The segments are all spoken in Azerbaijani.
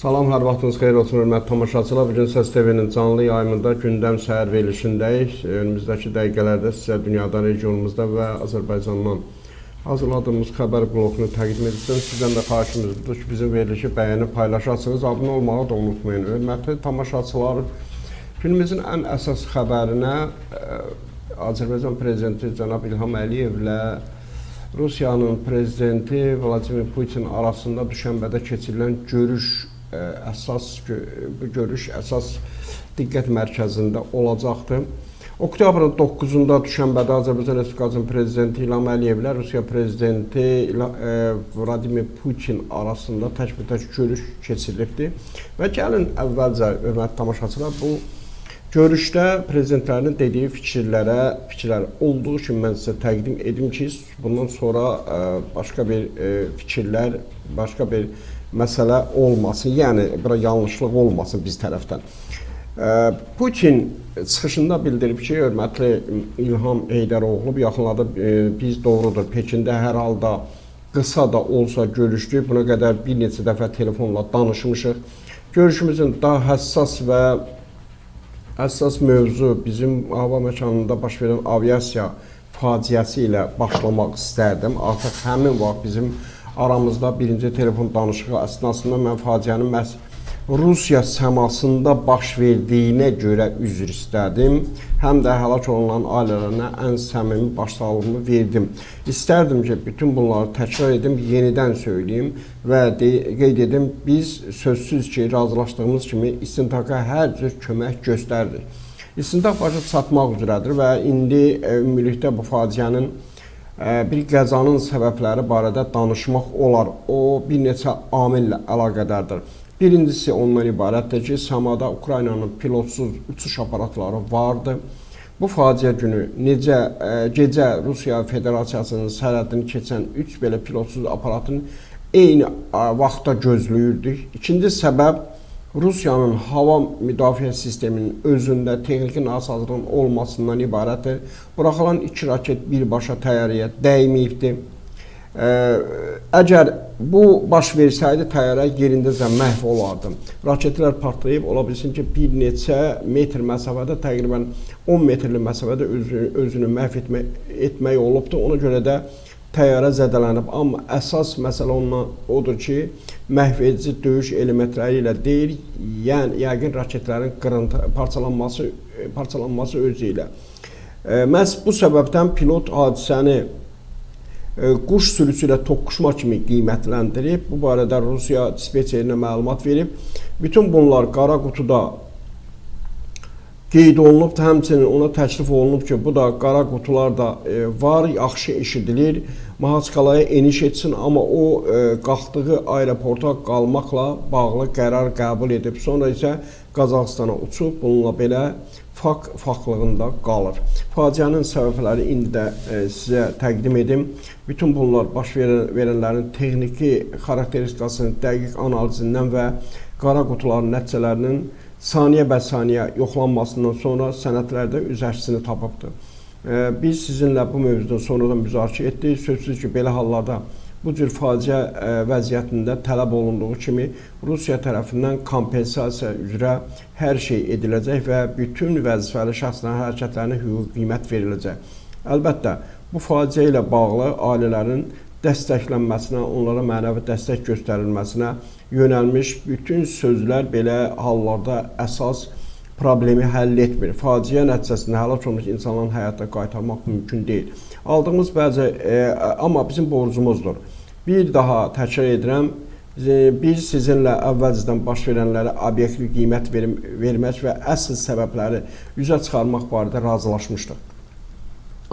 Salam, hər vaxtınız xeyir olsun, hörmətli tamaşaçılar. Bugün Səs TV-nin canlı yayımında gündəm səhər verilişindəyik. Önümüzdəki dəqiqələrdə sizə dünyadan, regionumuzda və Azərbaycandan hazırladığımız xəbər blokunu təqdim edəcəm. Sizdən də xahişimiz budur ki, bizim verilişi bəyənib paylaşarsınız, abunə olmağı da unutmayın. Hörmətli tamaşaçılar, günümüzün ən əsas xəbərinə Azərbaycan Prezidenti cənab İlham Əliyevlə Rusiyanın prezidenti Vladimir Putin arasında düşənbədə keçirilən bu görüş əsas diqqət mərkəzində olacaqdır. Oktyabrın 9-da düşənbədə Azərbaycan Respublikasının prezidenti İlham Əliyevlə Rusiya prezidenti Vladimir Putin arasında təkbətək görüş keçirilibdir. Və gəlin əvvəlcə, hörmətli tamaşaçılar, bu görüşdə prezidentlərin dediyi fikirlər olduğu kimi mən sizə təqdim edim ki, bundan sonra başqa bir fikirlər, başqa bir məsələ olmasın, yəni bir yanlışlıq olmasın biz tərəfdən. Putin çıxışında bildirib ki, hörmətli İlham Heydəroğlu bu yaxınlarda biz doğrudur, Pekində hər halda qısa da olsa görüşdük, buna qədər bir neçə dəfə telefonla danışmışıq. Görüşümüzün daha həssas mövzu bizim hava məkanında baş verən aviasiya faciəsi ilə başlamaq istərdim. Artıq həmin vaxt bizim aramızda birinci telefon danışığı əsnasında mən faciənin məhz Rusiya səmasında baş verdiyinə görə üzr istədim. Həm də həlak olunan ailələrinə ən səmimi başsağlığımı verdim. İstərdim ki, bütün bunları təkrar edim, yenidən söyləyim və qeyd edim, biz sözsüz ki, razılaşdığımız kimi istintaka hər cür kömək göstəririk. İstintaq başa çatmaq üzrədir və indi ümumilikdə bu faciənin bir qəzanın səbəbləri barədə danışmaq olar. O bir neçə amillə əlaqədardır. Birincisi ondan ibarətdir ki, səmada Ukraynanın pilotsuz uçuş aparatları vardı. Bu faciə günü gecə Rusiya Federasiyasının sərhədini keçən 3 belə pilotsuz aparatın eyni vaxtda gözləyirdik. İkinci səbəb Rusiyanın hava müdafiə sisteminin özündə texniki nasazlığın olmasından ibarətdir. Buraxılan 2 raket birbaşa təyyarəyə dəyməyibdir. Əgər bu baş versəydi, təyyarə yerindəcə məhv olardı. Raketlər partlayıb, ola bilsin ki, bir neçə metr məsafədə, təqribən 10 metrli məsafədə özünü məhv etmək olubdur. Ona görə də təyyarə zədələnib. Amma əsas məsələ ondan odur ki, məhv edici döyüş elementləri ilə deyil, yəni yəqin raketlərin parçalanması özü ilə. Məhz bu səbəbdən pilot hadisəni quş sürüsü ilə toqquşma kimi qiymətləndirib. Bu barədə Rusiya dispetçerinə məlumat verib. Bütün bunlar qara qutuda qeyd olunub, həmçinin ona təklif olunub ki, bu da qara qutular da var, yaxşı eşidilir, Mahaçqalaya eniş etsin, amma o qalxdığı aeroporta qalmaqla bağlı qərar qəbul edib. Sonra isə Qazaxstana uçub, bununla belə faklığında qalır. Faciənin səbəbləri indi də sizə təqdim edim. Bütün bunlar baş verənlərin texniki xarakteristikasının dəqiq analizindən və qara qutuların nəticələrinin saniyə bə saniyə yoxlanmasından sonra sənədlərdə öz əksini tapıbdır. Biz sizinlə bu mövzudan sonradan müzakirə etdik. Sözsüz ki, belə hallarda bu cür faciə vəziyyətində tələb olunduğu kimi Rusiya tərəfindən kompensasiya üzrə hər şey ediləcək və bütün vəzifəli şəxslərin hərəkətlərinə hüquqi qiymət veriləcək. Əlbəttə, bu faciə ilə bağlı ailələrin dəstəklənməsinə, onlara mənəvi dəstək göstərilməsinə yönəlmiş bütün sözlər belə hallarda əsas problemi həll etmir. Faciə nəticəsində həlak olmuş insanların həyata qaytarmaq mümkün deyil. Aldığımız amma bizim borcumuzdur. Bir daha təkrar edirəm, biz sizinlə əvvəlcədən baş verənlərə obyektiv qiymət vermək və əsl səbəbləri üzə çıxarmaq barədə razılaşmışdıq.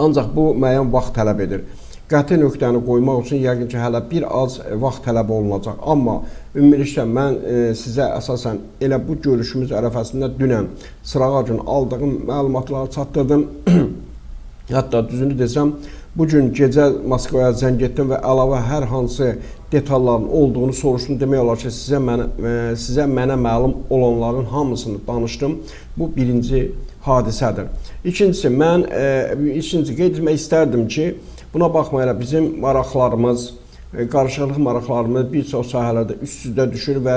Ancaq bu müəyyən vaxt tələb edir. Qəti nöqtəni qoymaq üçün yəqin ki, hələ bir az vaxt tələb olunacaq. Amma ümumilikdə mən sizə əsasən elə bu görüşümüz ərəfəsində dünən sırağa gün aldığım məlumatları çatdırdım. Hətta düzünü desəm, bugün gecə Moskvaya zəng etdim və əlavə hər hansı detalların olduğunu soruşdum. Demək olar ki, sizə mənə məlum olanların hamısını danışdım. Bu birinci hadisədir. İkincisi, mən qeyd etmək istərdim ki, buna baxmayaraq bizim maraqlarımız qarşılıqlı maraqlarımız bir çox sahələrdə üst-üstə düşür və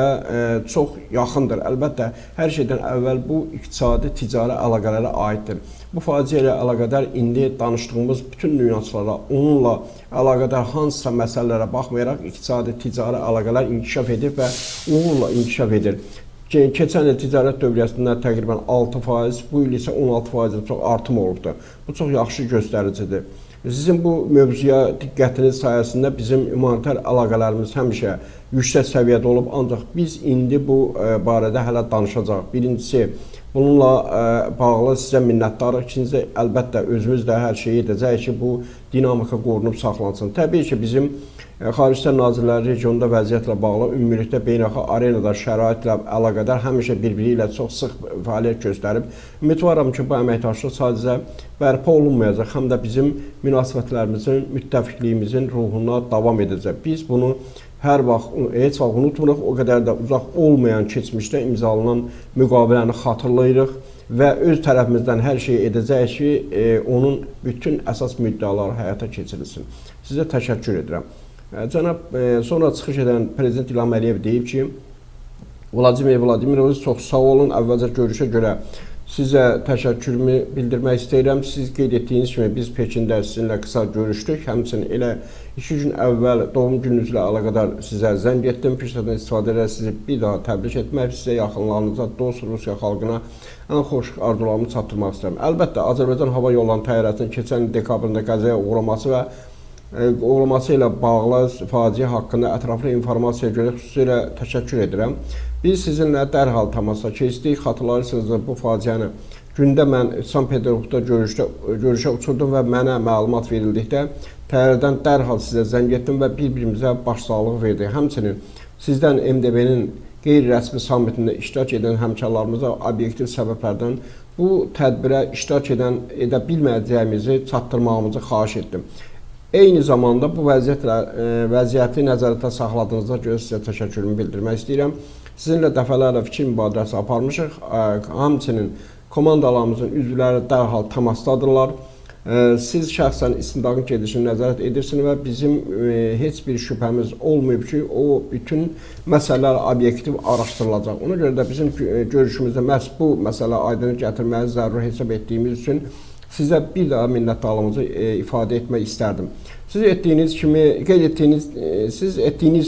çox yaxındır. Əlbəttə, hər şeydən əvvəl bu iqtisadi, ticari əlaqələrə aiddir. Bu faciə ilə əlaqədar indi danışdığımız bütün nüanslara, onunla əlaqədar hansısa məsələlərə baxmayaraq iqtisadi, ticari əlaqələr inkişaf edir və uğurla inkişaf edir. Keçən il ticarət dövriyyəsində təqribən 6%, bu il isə 16%-dən çox artım olubdur. Bu çox yaxşı göstəricidir. Sizin bu mövzuya diqqətiniz sayəsində bizim humanitar əlaqələrimiz həmişə yüksək səviyyədə olub, ancaq biz indi bu barədə hələ danışacağıq. Birincisi, bununla bağlı sizə minnətdarıq. İkincisi, əlbəttə özümüz də hər şeyi edəcəyik ki, bu dinamika qorunub saxlansın. Təbii ki, bizim Xarici İşlər Nazirləri regionda vəziyyətlə bağlı ümumilikdə beynəlxalq arenada şəraitlə əlaqədar həmişə bir-biri ilə çox sıx fəaliyyət göstərib. Ümidvaram ki, bu əməkdaşlıq sadəcə bərpa olunmayacaq, həm də bizim münasibətlərimizin, müttəfiqliyimizin ruhuna davam edəcək. Biz bunu hər vaxt, heç vaxt unutmuruq, o qədər də uzaq olmayan keçmişdə imzalanan müqaviləni xatırlayırıq və öz tərəfimizdən hər şeyi edəcəyik ki, onun bütün əsas müddəaları həyata keçirilsin. Sizə təşəkkür edirəm. Cənab, sonra çıxış edən Prezident İlham Əliyev deyib ki, Vladimir Vladimiroviç, çox sağ olun, əvvəlcə görüşə görə sizə təşəkkürümü bildirmək istəyirəm. Siz qeyd etdiyiniz kimi biz Pekində sizinlə qısa görüşdük. Həmçinin elə 2 gün əvvəl doğum gününüzlə əlaqədar sizə zəng etdim. Fürsətdən istifadə edərək sizi bir daha təbrik etmək, sizə yaxınlarınıza, dost Rusiya xalqına ən xoş arzularımı çatdırmaq istəyirəm. Əlbəttə, Azərbaycan Hava Yollarının təyyarəsinin keçən dekabrında qəzaya uğraması ilə bağlı faciə haqqında ətraflı informasiya görə xüsusilə təşəkkür edirəm. Biz sizinlə dərhal təmasa keçdik. Xatırlayırsınız da bu faciəni gündə mən Sankt-Peterburqda görüşə uçurdum və mənə məlumat verildikdə təyyarədən dərhal sizə zəng etdim və bir-birimizə başsağlığı verdik. Həmçinin sizdən MDB-nin qeyri-rəsmi sammitində iştirak edən həmkarlarımıza obyektiv səbəblərdən bu tədbirə iştirak edə bilməyəcəyimizi çatdırmağımızı xahiş etdim. Eyni zamanda bu vəziyyəti nəzarətdə saxladığınızda görə sizə təşəkkürümü bildirmək istəyirəm. Sizinlə dəfələrlə fikir mübadiləsi aparmışıq. Həmçinin komandalarımızın üzvləri dərhal təmasdadırlar. Siz şəxsən istintaqın gedişini nəzarət edirsiniz və bizim heç bir şübhəmiz olmayıb ki, o bütün məsələlər obyektiv araşdırılacaq. Ona görə də bizim görüşümüzdə məhz bu məsələ aydınlıq gətirməyi zəruri hesab etdiyimiz üçün sizə bir daha minnətdarlığımızı ifadə etmək istərdim. Siz etdiyiniz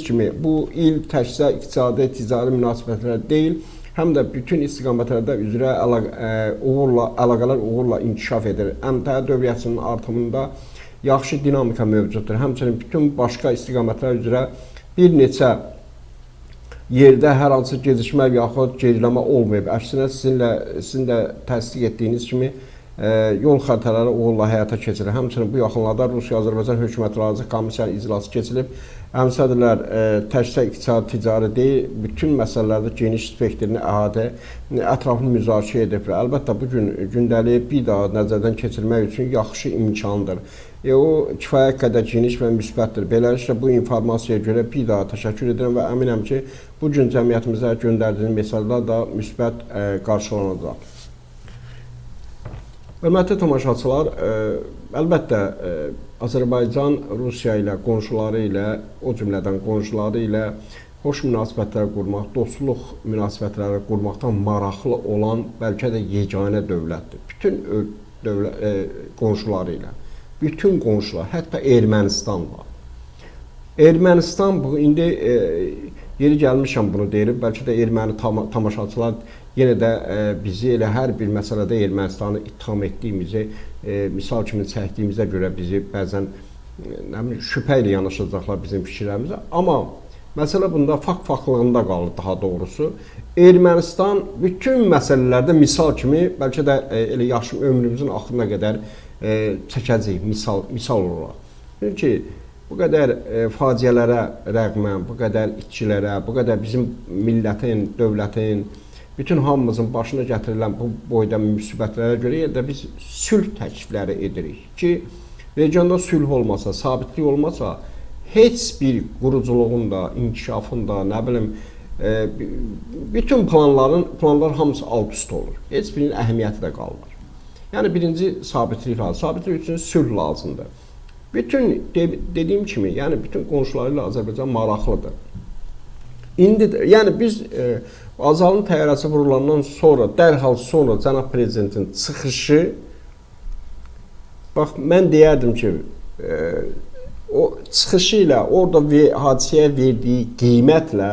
kimi bu il təkcə iqtisadi, ticari münasibətlər deyil, həm də bütün istiqamətlərdə üzrə əlaqələr uğurla inkişaf edir. Əmtəə dövriyyəsinin artımında yaxşı dinamika mövcuddur. Həmçinin bütün başqa istiqamətlər üzrə bir neçə yerdə hər hansı gecikmə yaxud geriləmə olmayıb. Əksinə sizin də təsdiq etdiyiniz kimi yol xəritələri uğurla həyata keçirir. Həmçinin bu yaxınlarda Rusiya-Azərbaycan hökumətlərarası komissiyanın iclası keçilib. Həmsədrlər təkcə iqtisadi, ticari deyil, bütün məsələlərdə geniş spektrini ətraflı müzakirə edib. Əlbəttə, bu gün gündəlik bir daha nəzərdən keçirmək üçün yaxşı imkandır. O kifayət qədər geniş və müsbətdir. Beləliklə, bu informasiyaya görə bir daha təşəkkür edirəm və əminəm ki, bu gün cəmiyyətimizə göndərdiyiniz mesajlar da müsbət qarşılanacaq. Hörmətli tamaşaçılar, əlbəttə Azərbaycan Rusiya ilə, qonşuları ilə, o cümlədən qonşuları ilə xoş münasibətlər qurmaq, dostluq münasibətləri qurmaqdan maraqlı olan bəlkə də yeganə dövlətdir. Bütün qonşuları ilə, bütün qonşular, hətta Ermənistanla. Ermənistan, indi yeri gəlmişəm bunu deyirəm, bəlkə də erməni tamaşaçılar yenə də bizi elə hər bir məsələdə Ermənistanı ittiham etdiyimizi, misal kimi çəkdiyimizə görə bizi bəzən şübhə ilə yanaşacaqlar bizim fikirlərimizə. Amma məsələ bunda fakt-faktlığında qalır daha doğrusu. Ermənistan bütün məsələlərdə misal kimi, bəlkə də elə yaşım ömrümüzün axırına qədər çəkəcəyik misal olaraq. Çünki bu qədər faciələrə rəğmən, bu qədər itkilərə, bu qədər bizim millətin, dövlətin, bütün hamımızın başına gətirilən bu boyda müsibətlərə görə də biz sülh təklifləri edirik ki, regionda sülh olmasa, sabitlik olmasa, heç bir quruculuğun da, inkişafın da, nə bilim, bütün planlar hamısı alt-üst olur. Heç birinin əhəmiyyəti də qalmır. Yəni, birinci sabitlik lazım. Sabitlik üçün sülh lazımdır. Bütün dediyim kimi, yəni bütün qonşuları ilə Azərbaycan maraqlıdır. İndi də, yəni biz Azalın təyyarəsi vurulandan sonra, dərhal sonra cənab prezidentin çıxışı, bax mən deyərdim ki, o çıxışı ilə, orada hadisəyə verdiyi qiymətlə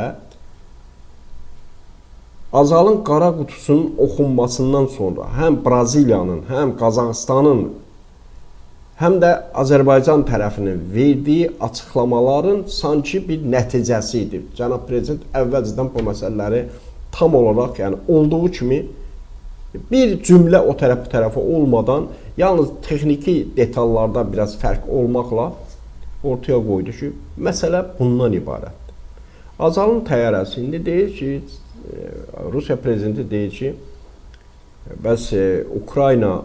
Azalın qara qutusunun oxunmasından sonra həm Braziliyanın, həm Qazaxıstanın, həm də Azərbaycan tərəfinin verdiyi açıqlamaların sanki bir nəticəsi idi. Cənab prezident əvvəlcədən bu məsələləri tam olaraq, yəni olduğu kimi bir cümlə o tərəf bu tərəfə olmadan, yalnız texniki detallarda biraz fərq olmaqla ortaya qoydu ki, məsələ bundan ibarətdir. Azalın təyyarəsi indi deyir ki, Rusiya prezidenti deyir ki, bəs Ukrayna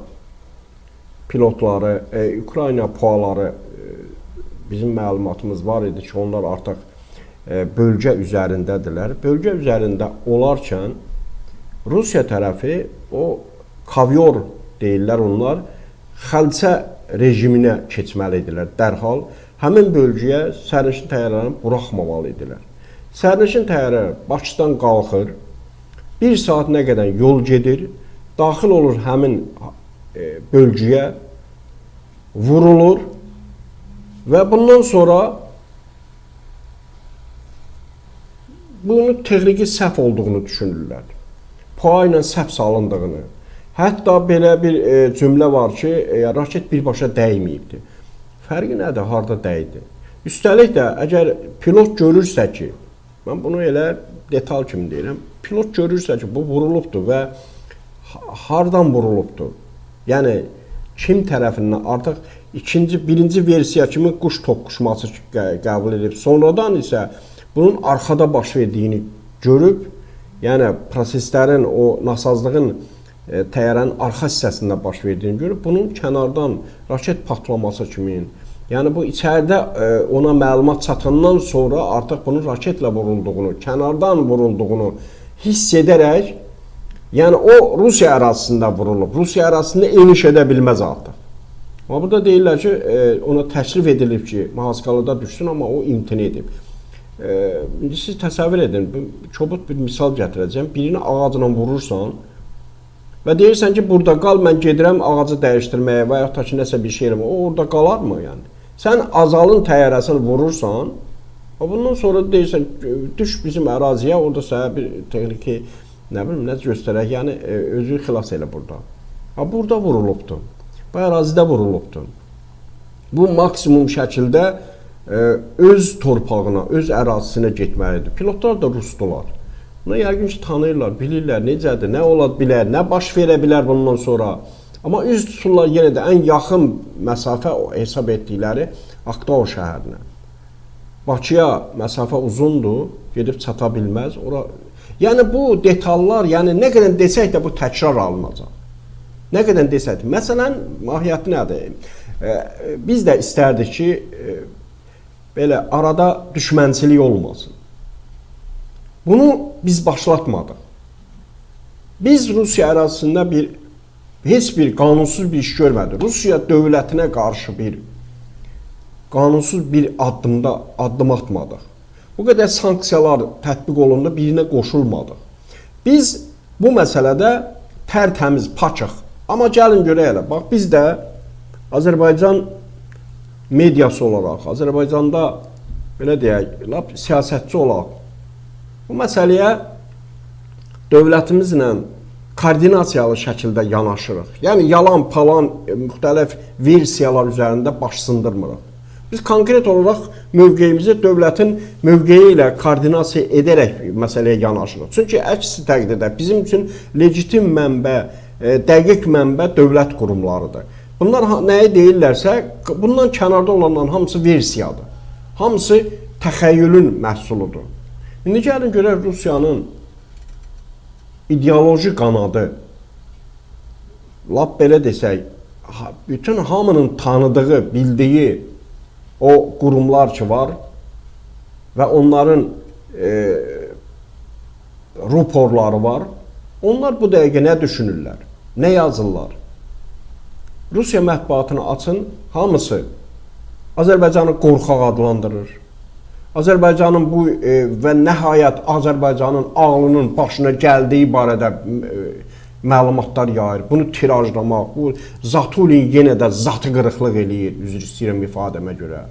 pilotları, Ukrayna PUA-ları bizim məlumatımız var idi ki, onlar artıq bölgə üzərindədirlər. Bölgə üzərində olarkən Rusiya tərəfi o Kovyor deyirlər onlar, xalça rejiminə keçməlidirlər dərhal. Həmin bölgəyə sərnişin təyyarələrini buraxmamalı idilər. Sərnişin təyyarələri Bakıdan qalxır, 1 saat nə qədər yol gedir, daxil olur həmin bölgəyə, vurulur və bundan sonra bunu texniki səhv olduğunu düşünürlər. PUA ilə səhv salındığını. Hətta belə bir cümlə var ki, raket birbaşa dəyməyibdir. Fərqi nədir, harda dəydi? Üstəlik də, əgər pilot görürsə ki, mən bunu elə detal kimi deyirəm, pilot görürsə ki, bu vurulubdur və hardan vurulubdur? Yəni, kim tərəfindən artıq birinci versiya kimi quş toqquşması qəbul edib. Sonradan isə bunun arxada baş verdiyini görüb, yəni proseslərin, o nasazlığın təyyarənin arxa hissəsində baş verdiyini görüb, bunun kənardan raket patlaması kimi, yəni bu içəridə ona məlumat çatandan sonra artıq bunun raketlə vurulduğunu, kənardan vurulduğunu hiss edərək, yəni o Rusiya ərazisində vurulub, Rusiya ərazisində eniş edə bilməz artıq. Amma burada deyirlər ki, ona təklif edilib ki, Mahaskalıda düşsün, amma o imtina edib. İndi siz təsəvvür edin, kobud bir misal gətirəcəm, birini ağacla vurursan və deyirsən ki, burada qal, mən gedirəm ağacı dəyişdirməyə və yaxud da ki, nəsə bir şey eləmə, o orada qalarmı yəni? Sən Azalın təyyarəsini vurursan, bundan sonra deyirsən, düş bizim əraziyə, orada sənə bir texniki, nə bilim, nə göstərək, yəni özü xilas elə burada. Burada vurulubdur, bu ərazidə vurulubdur. Bu maksimum şəkildə öz torpağına, öz ərazisinə getməlidir. Pilotlar da rusdular. Buna yəqin ki, tanıyırlar, bilirlər, necədir, nə ola bilər, nə baş verə bilər bundan sonra. Amma üz tuturlar yenə də ən yaxın məsafə hesab etdikləri Aktau şəhərinə. Bakıya məsafə uzundur, gedib çata bilməz. Yəni bu detallar, yəni nə qədər desək də bu təkrar alınacaq. Nə qədər desək də. Məsələn, mahiyyəti nədir? Biz də istərdik ki, belə arada düşmənçilik olmasın. Bunu biz başlatmadıq. Biz Rusiya ərazisində heç bir qanunsuz bir iş görmədik. Rusiya dövlətinə qarşı qanunsuz bir addım atmadıq. Bu qədər sanksiyalar tətbiq olundu, birinə qoşulmadıq. Biz bu məsələdə tərtəmiz, paçıq. Amma gəlin görək elə, bax biz də Azərbaycan mediası olaraq, Azərbaycanda belə deyək, siyasətçi olaraq bu məsələyə dövlətimizlə koordinasiyalı şəkildə yanaşırıq. Yəni yalan, palan, müxtəlif versiyalar üzərində baş sındırmırıq. Biz konkret olaraq mövqeyimizi dövlətin mövqeyi ilə koordinasiya edərək məsələyə yanaşırıq. Çünki əksi təqdirdə bizim üçün legitim mənbə, dəqiq mənbə dövlət qurumlarıdır. Bunlar nəyi deyirlərsə, bundan kənarda olanların hamısı versiyadır. Hamısı təxəyyülün məhsuludur. İndi gəlin görək Rusiyanın ideoloji qanadı, lap belə desək, bütün hamının tanıdığı, bildiyi o qurumlar ki var və onların ruporları var, onlar bu dəqiqə nə düşünürlər, nə yazırlar? Rusiya mətbuatını açın, hamısı Azərbaycanı qorxaq adlandırır. Azərbaycanın bu və nəhayət Azərbaycanın ağlının başına gəldiyi barədə məlumatlar yayır. Bunu tirajlamaq, bu Zatulin yenə də zatı qırıqlıq eləyir, üzr istəyirəm ifadəmə görə.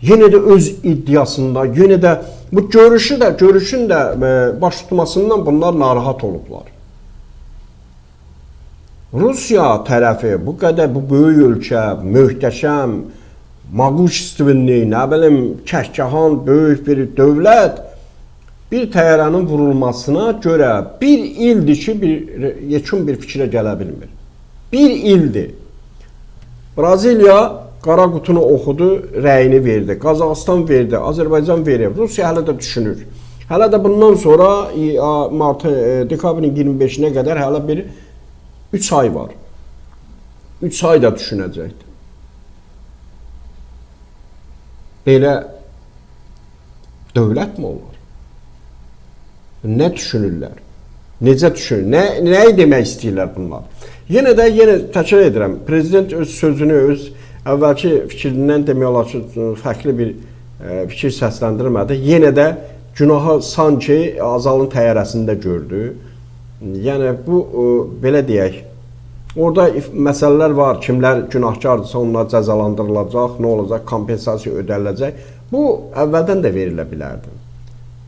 Yenə də öz iddiasında, yenə də bu görüşün də baş tutmasından bunlar narahat olublar. Rusiya tərəfi bu qədər bu böyük ölkə, möhtəşəm, Maquçiственный, nə bilim, kəhkəhan, böyük bir dövlət bir təyyarənin vurulmasına görə bir ildir ki, yekun bir fikrə gələ bilmir. Bir ildir. Braziliya qara qutunu oxudu, rəyini verdi. Qazaxıstan verdi, Azərbaycan verir. Rusiya hələ də düşünür. Hələ də bundan sonra dekabrın 25-nə qədər hələ bir 3 ay var. 3 ay da düşünəcəkdir. Belə dövlət mi olur? Nə düşünürlər? Necə düşünür? Nəyi demək istəyirlər bunlar? Yenə təkrar edirəm. Prezident öz sözünü, öz əvvəlki fikrindən demək olar ki, fərqli bir fikir səsləndirmədi. Yenə də günahı sanki Azalın təyyarəsində gördü. Yəni bu belə deyək. Orada məsələlər var. Kimlər günahkardırsa onlar cəzalandırılacaq, nə olacaq, kompensasiya ödəniləcək. Bu əvvəldən də verilə bilərdi.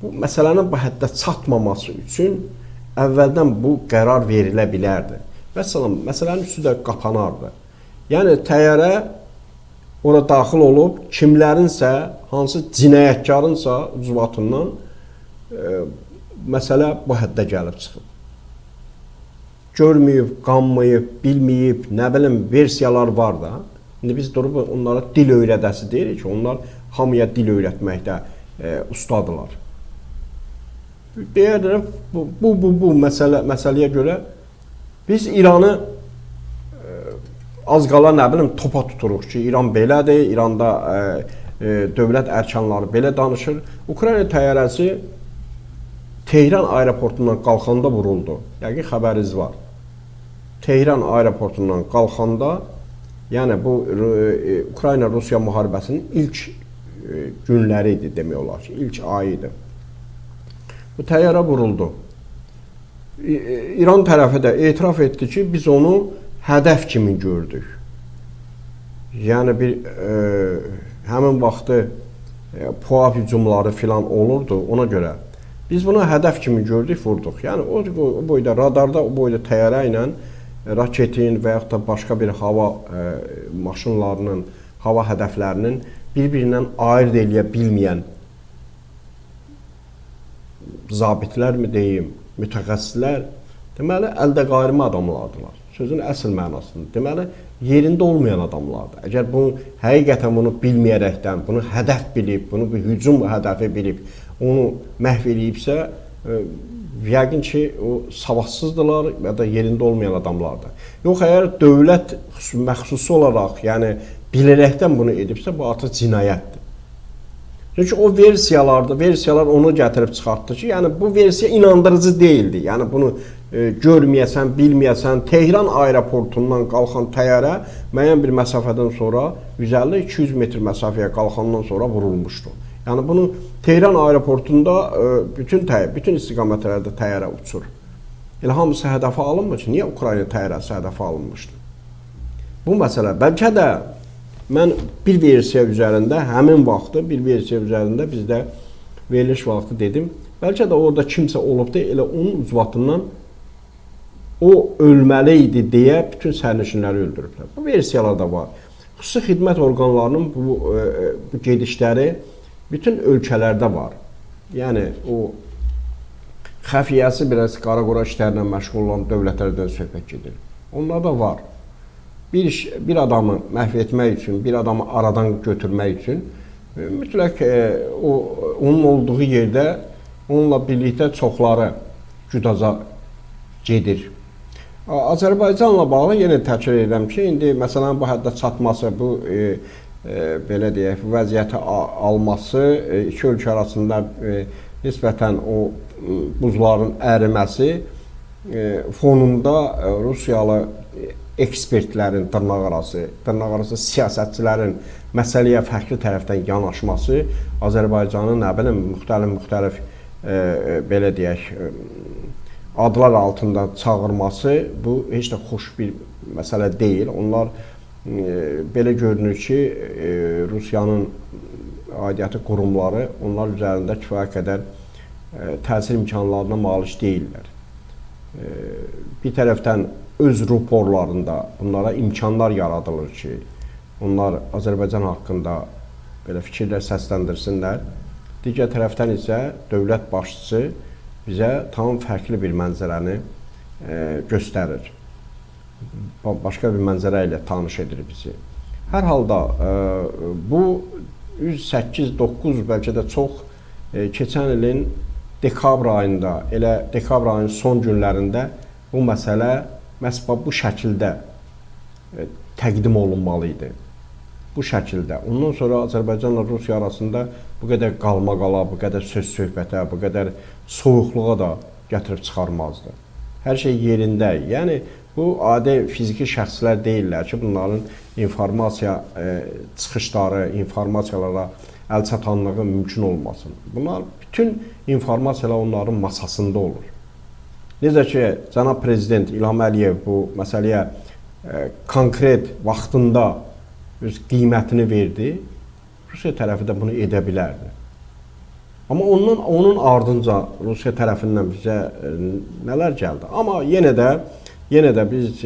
Bu məsələnin bu həddə çatmaması üçün əvvəldən bu qərar verilə bilərdi. Məsələn, məsələnin üstü də qapanardı. Yəni təyyarə ora daxil olub, kimlərinsə, hansı cinayətkarınsa ucbatından məsələ bu həddə gəlib çıxıb. Görməyib, qanmayıb, bilməyib, nə bilim, versiyalar var da. İndi biz durub onlara dil öyrədəsi deyirik ki, onlar hamıya dil öyrətməkdə ustadılar. Deyərdim, bu məsələyə görə biz İranı az qala nə bilim topa tuturuq ki, İran belədir, İranda dövlət ərkanları belə danışır. Ukrayna təyyarəsi Tehran aeroportundan qalxanda vuruldu. Yəqin xəbəriniz var. Tehran aeroportundan qalxanda, yəni bu Ukrayna-Rusiya müharibəsinin ilk günləri idi demək olar ki, ilk ayı idi. Bu təyyarə vuruldu. İran tərəfi də etiraf etdi ki, biz onu hədəf kimi gördük. Yəni həmin vaxtı PUA hücumları filan olurdu, ona görə. Biz bunu hədəf kimi gördük, vurduq. Yəni o boyda radarda, o boyda təyyarə ilə raketin və yaxud da başqa bir hava maşınlarının, hava hədəflərinin bir-birindən ayırt eləyə bilməyən zabitlər mi deyim, mütəxəssislər, deməli, əldə qayrımı adamlardılar. Sözün əsl mənasında. Deməli, yerində olmayan adamlardır. Əgər həqiqətən bunu bilməyərəkdən, bunu hədəf bilib, bunu bir hücum hədəfi bilib, onu məhv eləyibsə, yəqin ki, o savadsızdırlar ya da yerində olmayan adamlardır. Yox, əgər dövlət məxsusi olaraq, yəni bilərəkdən bunu edibsə, bu artıq cinayətdir. Çünki o versiyalar onu gətirib çıxartdı ki, yəni bu versiya inandırıcı deyildi. Yəni bunu görməyəsən, bilməyəsən, Tehran aeroportundan qalxan təyyarə müəyyən bir məsafədən sonra 150-200 metr məsafəyə qalxandan sonra vurulmuşdu. Yəni bunu Tehran aeroportunda bütün istiqamətlərdə təyyarə uçur. Elə hamısı hədəfə alınmır ki, niyə Ukrayna təyyarəsi hədəfə alınmışdı? Bu məsələ bəlkə də mən bir versiya üzərində, həmin vaxtı bir versiya üzərində bizdə veriliş vaxtı dedim. Bəlkə də orada kimsə olub da elə onun ucbatından o ölməli idi deyə bütün sərnişinləri öldürüblər. Bu versiyalar da var. Xüsusi xidmət orqanlarının bu gedişləri bütün ölkələrdə var. Yəni o xəfiyyəsi biraz qara-qora işlərlə məşğul olan dövlətlərdən söhbət gedir. Onlarda var. Bir adamı məhv etmək üçün, bir adamı aradan götürmək üçün mütləq onun olduğu yerdə onunla birlikdə çoxları güdaca gedir. Azərbaycanla bağlı yenə təkrar edirəm ki, indi məsələn bu həddə çatması, bu belə deyək, vəziyyəti alması, iki ölkə arasında nisbətən o buzların əriməsi fonunda Rusiyalı ekspertlərin dırnaqarası siyasətçilərin məsələyə fərqli tərəfdən yanaşması, Azərbaycanın nə bilim müxtəlif belə deyək adlar altında çağırması bu heç də xoş bir məsələ deyil. Onlar belə görünür ki, Rusiyanın aidiyyatı qurumları onlar üzərində kifayət qədər təsir imkanlarına malik deyirlər. Bir tərəfdən öz raporlarında bunlara imkanlar yaradılır ki, onlar Azərbaycan haqqında belə fikirlər səsləndirsinlər. Digər tərəfdən isə dövlət başçısı bizə tam fərqli bir mənzərəni göstərir. Başqa bir mənzərə ilə tanış edir bizi. Hər halda bu 8-9 bəlkə də çox keçən ilin dekabr ayında, elə dekabr ayının son günlərində bu məsələ məhz bu şəkildə təqdim olunmalı idi. Bu şəkildə. Ondan sonra Azərbaycanla Rusiya arasında bu qədər qalmaqala, bu qədər söz-söhbətə, bu qədər soyuqluğa da gətirib çıxarmazdı. Hər şey yerində. Yəni, bu adi fiziki şəxslər deyirlər ki, bunların informasiya çıxışları, informasiyalara əl çatanlığı mümkün olmasın. Bunlar bütün informasiyalar onların masasında olur. Necə ki, cənab prezident İlham Əliyev bu məsələyə konkret vaxtında öz qiymətini verdi, Rusiya tərəfi də bunu edə bilərdi. Amma onun ardınca Rusiya tərəfindən bizə nələr gəldi? Amma yenə də biz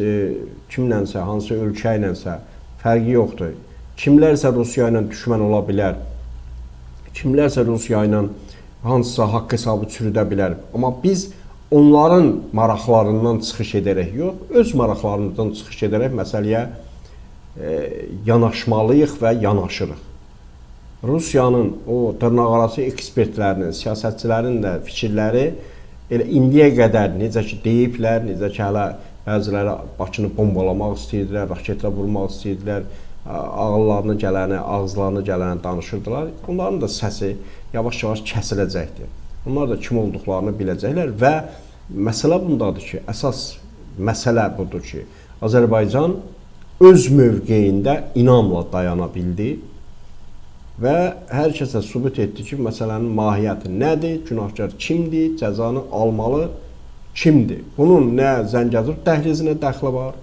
kimlənsə, hansı ölkə ilənsə fərqi yoxdur. Kimlərsə Rusiya ilə düşmən ola bilər, kimlərsə Rusiya ilə hansısa haqq hesabı çürüdə bilər. Amma biz onların maraqlarından çıxış edərək yox, öz maraqlarımızdan çıxış edərək məsələyə yanaşmalıyıq və yanaşırıq. Rusiyanın o dırnaqarası ekspertlərinin, siyasətçilərin də fikirləri elə indiyə qədər necə ki deyiblər, necə ki hələ bəziləri Bakını bombalamaq istəyirdilər, raketlə vurmaq istəyirdilər, ağıllarına gələni, ağızlarına gələni danışırdılar. Onların da səsi yavaş-yavaş kəsiləcəkdir. Onlar da kim olduqlarını biləcəklər və məsələ bundadır ki, əsas məsələ budur ki, Azərbaycan öz mövqeyində inamla dayana bildi və hər kəsə sübut etdi ki, məsələnin mahiyyəti nədir, günahkar kimdir, cəzanı almalı kimdir. Bunun nə Zəngəzur dəhlizinə dəxli var,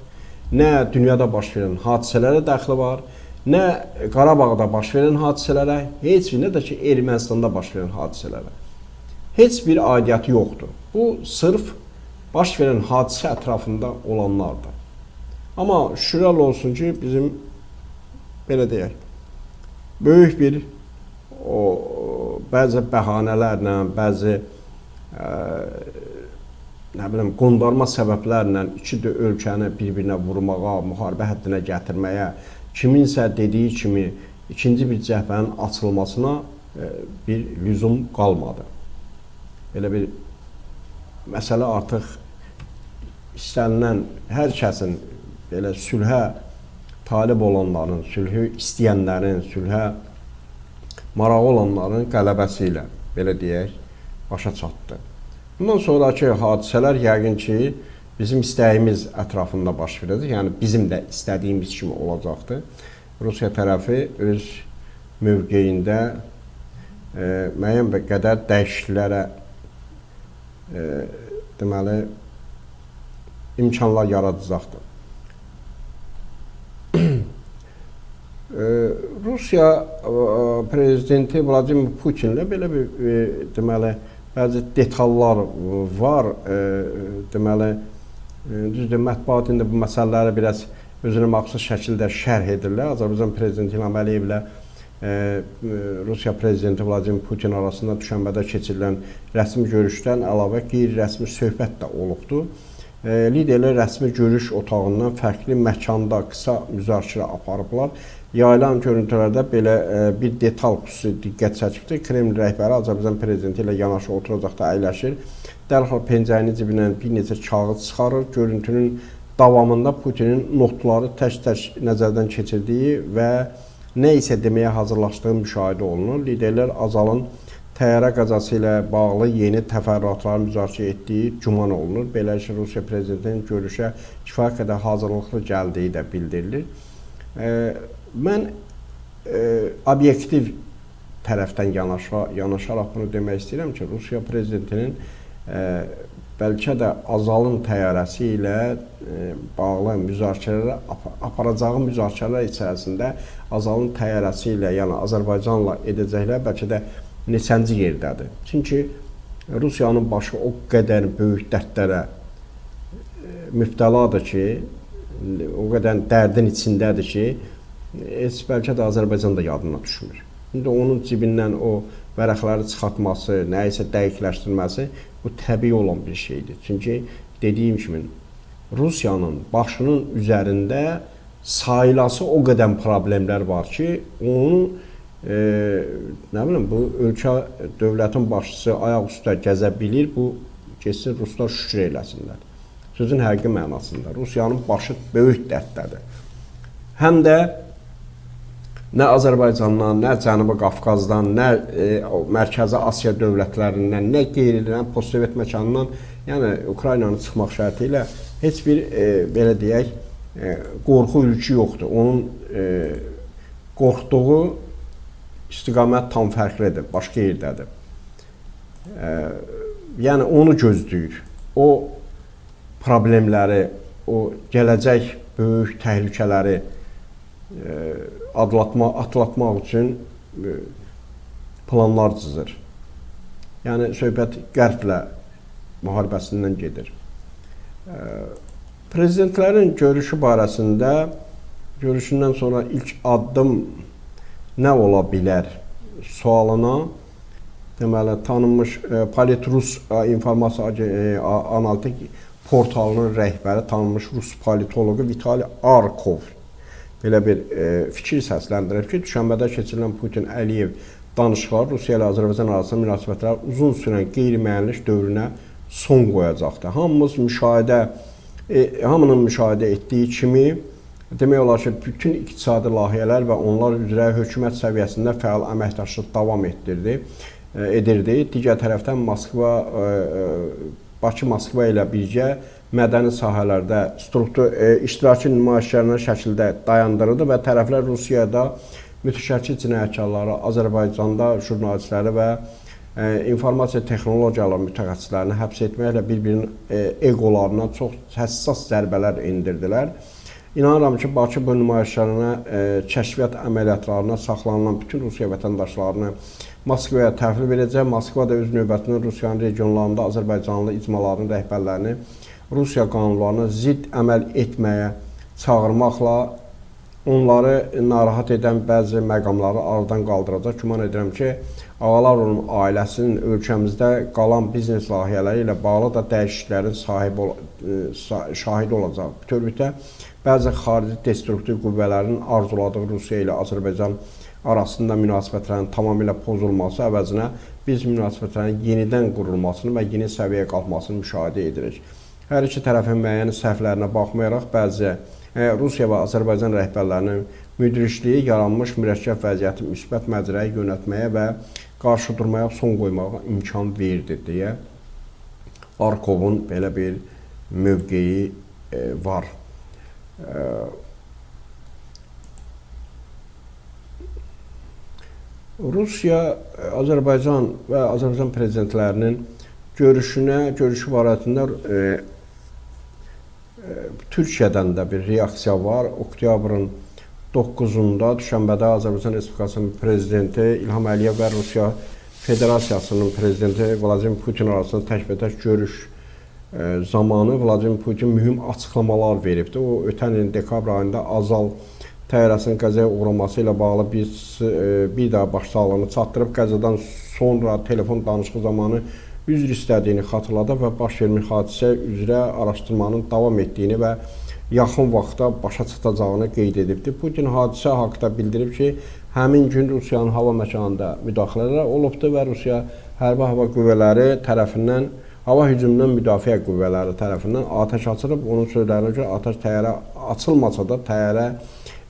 nə dünyada baş verən hadisələrə dəxli var, nə Qarabağda baş verən hadisələrə, heç bir, nə də ki Ermənistanda baş verən hadisələrə. Heç bir aidiyyatı yoxdur. Bu, sırf baş verən hadisə ətrafında olanlardır. Amma şükürlər olsun ki, bizim, belə deyək, böyük bir bəzi bəhanələrlə, bəzi qondarma səbəblərlə iki ölkəni bir-birinə vurmağa, müharibə həddinə gətirməyə, kiminsə dediyi kimi ikinci bir cəhbənin açılmasına bir lüzum qalmadı. Belə bir məsələ artıq istənilən hər kəsin belə sülhə talib olanların, sülhü istəyənlərin, sülhə marağı olanların qələbəsi ilə, belə deyək, başa çatdı. Bundan sonraki hadisələr yəqin ki, bizim istəyimiz ətrafında baş verəcək, yəni bizim də istədiyimiz kimi olacaqdır. Rusiya tərəfi öz mövqeyində müəyyən bir qədər dəyişikliklərə deməli, imkanlar yaradacaqdır. Rusiya prezidenti Vladimir Putinlə belə bir deməli, bəzi detallar var. Deməli, düzdür, mətbuat indi bu məsələləri biraz özünə məxsus şəkildə şərh edirlər. Azərbaycan prezidenti İlham Əliyevlə Rusiya prezidenti Vladimir Putin arasında düşənbədə keçirilən rəsmi görüşdən əlavə qeyri-rəsmi söhbət də olubdur. Liderlər rəsmi görüş otağından fərqli məkanda qısa müzakirə aparıblar. Yayılan görüntülərdə belə bir detal xüsusi diqqət çəkibdir. Kreml rəhbəri Azərbaycan prezidenti ilə yanaşı oturacaqda əyləşir. Dərhal pencəyinin cibindən bir neçə kağız çıxarır. Görüntünün davamında Putinin notları tək-tək nəzərdən keçirdiyi və nə isə deməyə hazırlaşdığı müşahidə olunur. Liderlər Azalın təyyarə qəzası ilə bağlı yeni təfərrüatları müzakirə etdiyi güman olunur. Beləliklə, Rusiya prezidentinin görüşə kifayət qədər hazırlıqlı gəldiyi də bildirilir. Mən obyektiv tərəfdən yanaşaraq bunu demək istəyirəm ki, Rusiya prezidentinin bəlkə də Azalın təyyarəsi ilə bağlı aparacağı müzakirələr içərisində Azalın təyyarəsi ilə, yəni Azərbaycanla edəcəklər bəlkə də neçənci yerdədir. Çünki Rusiyanın başı o qədər böyük dərdlərə mübtəladır ki, o qədər dərdin içindədir ki, heç bəlkə də Azərbaycan da yadına düşmür. İndi onun cibindən o vərəqləri çıxartması, nəyisə dəqiqləşdirməsi bu təbii olan bir şeydir. Çünki dediyim kimi Rusiyanın başının üzərində sayılası o qədər problemlər var ki, onun nə bilim, bu ölkə dövlətin başçısı ayaq üstə gəzə bilir, bu keçsin ruslar şükür eləsinlər. Sözün həqiqi mənasında Rusiyanın başı böyük dərdlədir. Həm də nə Azərbaycandan, nə Cənubi Qafqazdan, nə Mərkəzi Asiya dövlətlərindən, nə qeyri-nə postsovet məkanından, yəni Ukraynanın çıxmaq şərti ilə heç bir, belə deyək, qorxu ülkü yoxdur. Onun qorxduğu istiqamət tam fərqlidir, başqa yerdədir. Yəni onu gözləyir. O problemləri, o gələcək böyük təhlükələri atlatmaq üçün planlar cızır. Yəni söhbət qərblə müharibəsindən gedir. Prezidentlərin görüşü barəsində, görüşündən sonra ilk addım nə ola bilər sualına deməli tanınmış Politrus informasiya analitik portalının rəhbəri, tanınmış rus politoloqu Vitali Arkov belə bir fikir səsləndirib ki, düşənbədə keçirilən Putin-Əliyev danışıqları Rusiya ilə Azərbaycan arasında münasibətlər uzun sürən qeyri-müəyyənlik dövrünə son qoyacaqdır. Hamının müşahidə etdiyi kimi, demək olar ki, bütün iqtisadi layihələr və onlar üzrə hökumət səviyyəsində fəal əməkdaşlıq davam edirdi. Digər tərəfdən Bakı-Moskva ilə birgə mədəni sahələrdə iştirakçı nümayişlərinə şəkildə dayandırıldı və tərəflər Rusiyada mütəşəkkil cinayətkarları, Azərbaycanda jurnalistləri və informasiya texnologiyaları mütəxəssislərini həbs etməklə bir-birinin eqolarına çox həssas zərbələr endirdilər. İnanıram ki, Bakı bu nümayişlərinə, kəşfiyyat əməliyyatlarına saxlanılan bütün Rusiya vətəndaşlarını Moskvaya təhvil verəcək. Moskva da öz növbətində Rusiyanın regionlarında Azərbaycanlı icmaların rəhbərlərini Rusiya qanunlarına zidd əməl etməyə çağırmaqla onları narahat edən bəzi məqamları aradan qaldıracaq. Güman edirəm ki, Ağalarovun ailəsinin ölkəmizdə qalan biznes layihələri ilə bağlı da dəyişikliklərin şahidi olacaq. Bütövlükdə bəzi xarici destruktiv qüvvələrin arzuladığı Rusiya ilə Azərbaycan arasında münasibətlərin tamamilə pozulması əvəzinə biz münasibətlərin yenidən qurulmasını və yeni səviyyəyə qalxmasını müşahidə edirik. Hər iki tərəfin müəyyən səhvlərinə baxmayaraq bəzi Rusiya və Azərbaycan rəhbərlərinin müdrikliyi yaranmış mürəkkəb vəziyyəti müsbət məcraya yönəltməyə və qarşı durmaya son qoymağa imkan verdi deyə Arkovun belə bir mövqeyi var. Rusiya, Azərbaycan və Azərbaycan prezidentlərinin görüşü barəsində Türkiyədən də bir reaksiya var. Oktyabrın 9-da düşənbədə Azərbaycan Respublikasının prezidenti İlham Əliyev və Rusiya Federasiyasının prezidenti Vladimir Putin arasında təkbətək görüş zamanı Vladimir Putin mühüm açıqlamalar veribdi. O, ötən ilin dekabr ayında Azal təyyarəsinin qəzaya uğraması ilə bağlı bir daha başsağlığını çatdırıb, qəzadan sonra telefon danışığı zamanı üzr istədiyini xatırladı və baş vermiş hadisə üzrə araşdırmanın davam etdiyini və yaxın vaxtda başa çatacağını qeyd edibdir. Putin hadisə haqqında bildirib ki, həmin gün Rusiyanın hava məkanında müdaxilələr olubdur və Rusiya hərbi hava qüvvələri tərəfindən, hava hücumundan müdafiə qüvvələri tərəfindən atəş açılıb. Onun sözlərinə görə atəş təyyarə açılmasa da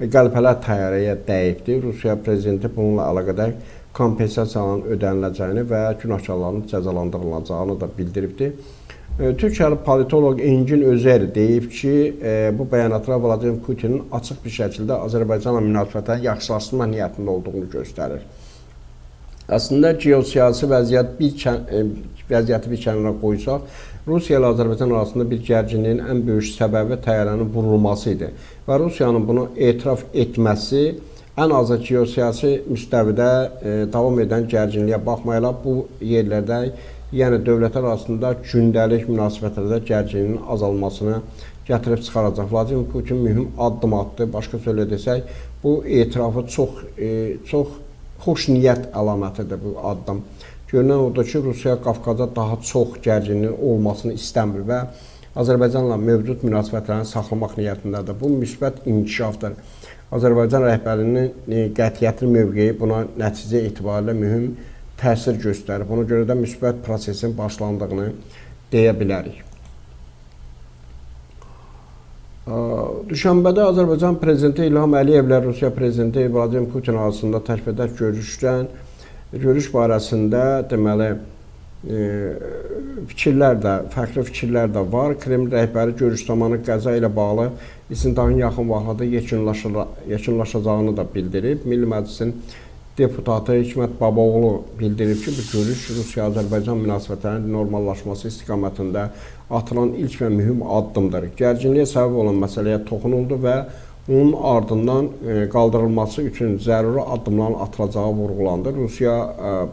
qəlpələr təyyarəyə dəyibdir. Rusiya prezidenti bununla əlaqədar kompensasiyanın ödəniləcəyini və günahkarların cəzalandırılacağını da bildiribdir. Türkiyəli politoloq Engin Özer deyib ki, bu bəyanatlar Vladimir Putinin açıq bir şəkildə Azərbaycanla münasibətlərin yaxşılaşdırma niyyətində olduğunu göstərir. Əslində, geosiyasi vəziyyəti bir kənara qoysaq, Rusiya ilə Azərbaycan arasında bir gərginliyin ən böyük səbəbi təyyarənin vurulması idi və Rusiyanın bunu etiraf etməsi ən azı geosiyasi müstəvidə davam edən gərginliyə baxmayaraq bu yerlərdə, yəni dövlətlər arasında gündəlik münasibətlərdə gərginliyin azalmasını gətirib çıxaracaq. Vladimir Putin mühüm addım atdı. Başqa sözlə desək, bu etirafı çox xoş niyyət əlamətidir bu addım. Görünən odur ki, Rusiya Qafqazda daha çox gərginliyin olmasını istəmir və Azərbaycanla mövcud münasibətlərini saxlamaq niyyətindədir. Bu müsbət inkişafdır. Azərbaycan rəhbərinin qətiyyətli mövqeyi buna nəticə etibarilə mühüm təsir göstərir. Buna görə də müsbət prosesin başlandığını deyə bilərik. Düşənbədə Azərbaycan Prezidenti İlham Əliyev ilə Rusiya Prezidenti Vladimir Putin arasında təkbətək görüş barəsində deməli fərqli fikirlər də var. Kreml rəhbəri görüş zamanı Qəza ilə bağlı istintaqın yaxın vaxtda yekunlaşacağını da bildirib. Milli Məclisin deputatı Hikmət Babaoğlu bildirib ki, bu görüş Rusiya-Azərbaycan münasibətlərinin normallaşması istiqamətində atılan ilk və mühüm addımdır. Gərginliyə səbəb olan məsələyə toxunuldu və onun ardından qaldırılması üçün zəruri addımların atılacağı vurğulandı. Rusiya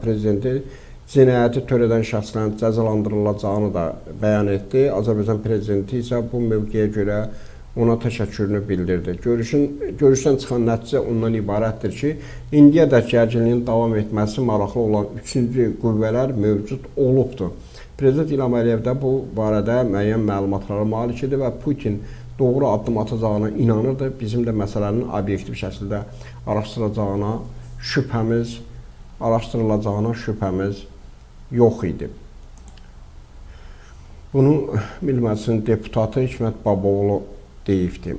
prezidenti cinayəti törədən şəxslərin cəzalandırılacağını da bəyan etdi. Azərbaycan prezidenti isə bu mövqeyə görə ona təşəkkürünü bildirdi. Görüşdən çıxan nəticə ondan ibarətdir ki, indiyədək gərginliyin davam etməsi maraqlı olan üçüncü qüvvələr mövcud olubdur. Prezident İlham Əliyev də bu barədə müəyyən məlumatlara malik idi və Putin doğru addım atacağına inanırdı. Bizim də məsələnin obyektiv şəkildə araşdırılacağına şübhəmiz yox idi. Bunu Milli Məclisin deputatı Hikmət Babaoğlu deyibdir.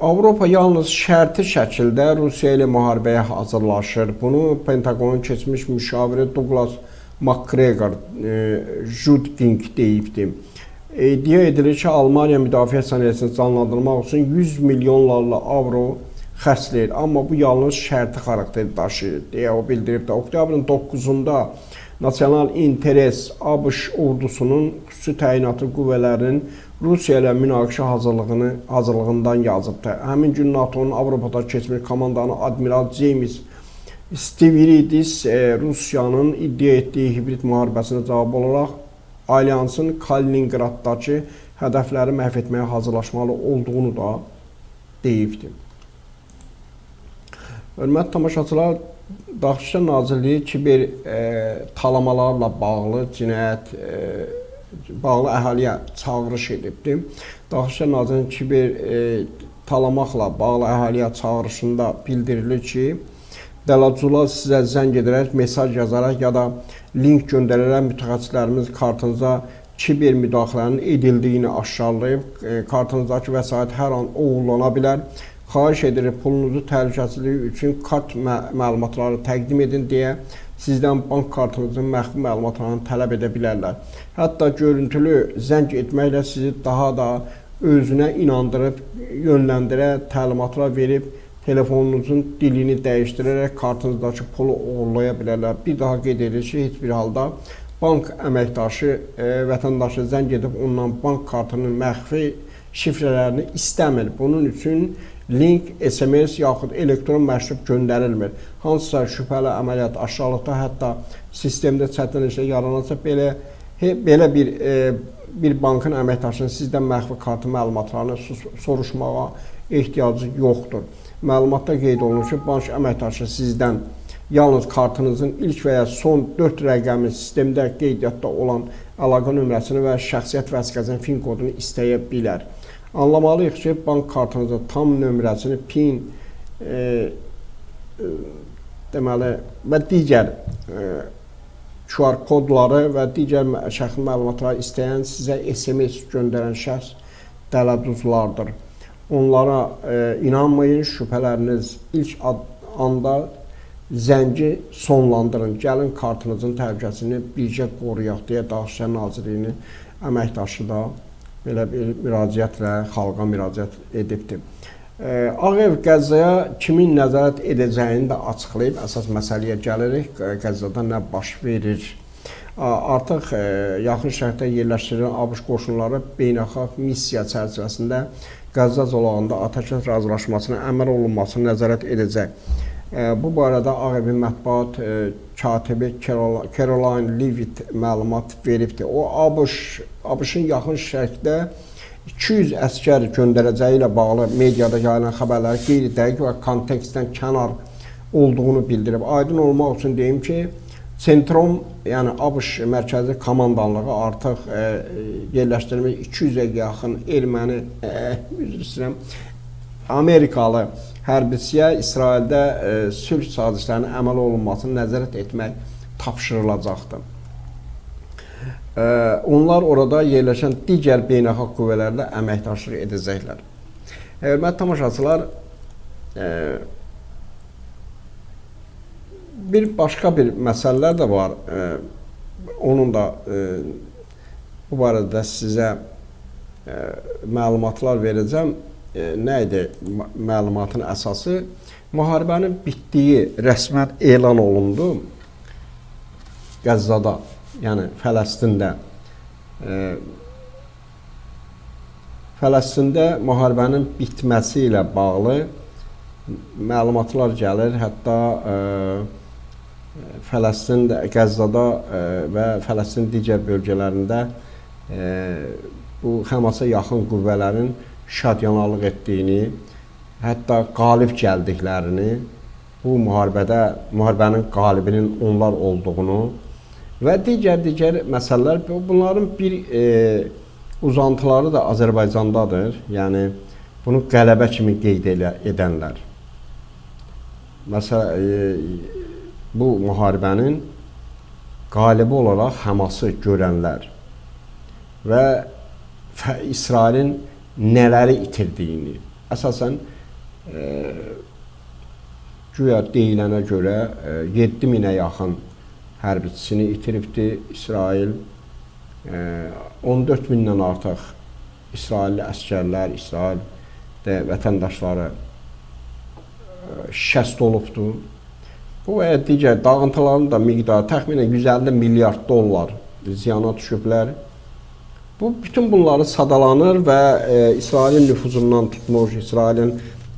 Avropa yalnız şərti şəkildə Rusiya ilə müharibəyə hazırlaşır. Bunu Pentagonun keçmiş müşaviri Douglas MacGregor Judging deyibdir. İddia edilir ki, Almaniya müdafiə sənayesini canlandırmaq üçün 100 milyonlarla avro xərcləyir. Amma bu yalnız şərti xarakteri daşıyır, deyə o bildirib. Oktyabrın 9-da Nasional İnteres ABŞ ordusunun xüsusi təyinatı qüvvələrinin Rusiya ilə münaqişə hazırlığından yazıbdır. Həmin gün NATO'nun Avropada keçmiş komandanı Admiral James Stavridis Rusiyanın iddia etdiyi hibrid müharibəsinə cavab olaraq alyansın Kaliningraddakı hədəfləri məhv etməyə hazırlaşmalı olduğunu da deyibdir. Hörmətli tamaşaçılar, Daxili İşlər Nazirliyi kiber talamalarla bağlı bağlı əhaliyə çağırış edibdir. Daxili İşlər Nazirliyinin kiber talamaqla bağlı əhaliyə çağırışında bildirilir ki, dələdçular sizə zəng edərək, mesaj yazaraq ya da link göndərərək mütəxəssislərimiz kartınıza kiber müdaxilənin edildiyini aşkarlayıb, kartınızdakı vəsait hər an oğurlana bilər. Xahiş edirik, pulunuzu təhlükəsizliyi üçün kart məlumatları təqdim edin deyə sizdən bank kartınızın məxfi məlumatlarını tələb edə bilərlər. Hətta görüntülü zəng etməklə sizi daha da özünə inandırıb, yönləndirə, təlimatlar verib, telefonunuzun dilini dəyişdirərək kartınızdakı pulu oğurlaya bilərlər. Bir daha qeyd edirik ki, heç bir halda bank əməkdaşı vətəndaşı zəng edib ondan bank kartının məxfi şifrələrini istəmir. Bunun üçün link, SMS yaxud elektron məktub göndərilmir. Hansısa şübhəli əməliyyat aşağılıqda, hətta sistemdə çətinliklər yaranırsa, belə bir bankın əməkdaşının sizdən məxfi kartı məlumatlarını soruşmağa ehtiyacı yoxdur. Məlumatda qeyd olunur ki, bank əməkdaşı sizdən yalnız kartınızın ilk və ya son 4 rəqəmi sistemdə qeydiyyatda olan əlaqə nömrəsini və şəxsiyyət vəsiqəsinin fin kodunu istəyə bilər. Anlamalıyıq ki, bank kartınızın tam nömrəsini, PIN deməli və digər QR kodları və digər şəxsi məlumatları istəyən sizə SMS göndərən şəxs dələduzlardır. Onlara inanmayın, şübhələriniz ilk anda zəngi sonlandırın, gəlin kartınızın təhlükəsini bircə qoruyaq deyə Daxiliyyat Nazirliyinin əməkdaşı da belə bir müraciətlə xalqa müraciət edibdir. Ağ Ev Qəzzaya kimin nəzarət edəcəyini də açıqlayıb. Əsas məsələyə gəlirik. Qəzzada nə baş verir? Artıq yaxın şərqdə yerləşdirilən ABŞ qoşunları beynəlxalq missiya çərçivəsində Qəzza zolağında atəşkəs razılaşmasına əməl olunmasını nəzarət edəcək. Bu barədə Ağ Evin mətbuat katibi Caroline Leavitt məlumat veribdir. O, ABŞ-ın yaxın şərqdə 200 əskər göndərəcəyi ilə bağlı mediada yayılan xəbərləri qeyri-dəqiq və kontekstdən kənar olduğunu bildirib. Aydın olmaq üçün deyim ki, Centrom, yəni ABŞ mərkəzi komandanlığı artıq yerləşdirilmiş 200-ə yaxın erməni, üzr istəyirəm, Amerikalı hərbçiyə İsraildə sülh sazişlərinin əməl olunmasını nəzarət etmək tapşırılacaqdır. Onlar orada yerləşən digər beynəlxalq qüvvələrlə əməkdaşlıq edəcəklər. Hörmətli tamaşaçılar, bir başqa bir məsələlər də var. Onun da bu barədə sizə məlumatlar verəcəm. Nə idi məlumatın əsası? Müharibənin bitdiyi rəsmən elan olundu Qəzzada, yəni Fələstində. Fələstində müharibənin bitməsi ilə bağlı məlumatlar gəlir. Hətta Fələstin, Qəzzada və Fələstin digər bölgələrində bu Həmasa yaxın qüvvələrin şadyanalıq etdiyini, hətta qalib gəldiklərini, bu müharibənin qalibinin onlar olduğunu və digər məsələlər, bunların bir uzantıları da Azərbaycandadır. Yəni, bunu qələbə kimi qeyd edənlər. Məsələn, bu müharibənin qalibi olaraq Həması görənlər və İsrailin nələri itirdiyini, əsasən güya deyilənə görə 7000-ə yaxın hərbiçisini itiribdir İsrail, 14.000-dən artıq İsrailli əskərlər, İsraildə vətəndaşları şikəst olubdur. Bu və digər dağıntıların da miqdarı təxminən 150 milyard dollar ziyana düşüblər. Bütün bunları sadalanır və İsrailin nüfuzundan tutmuş, İsrailin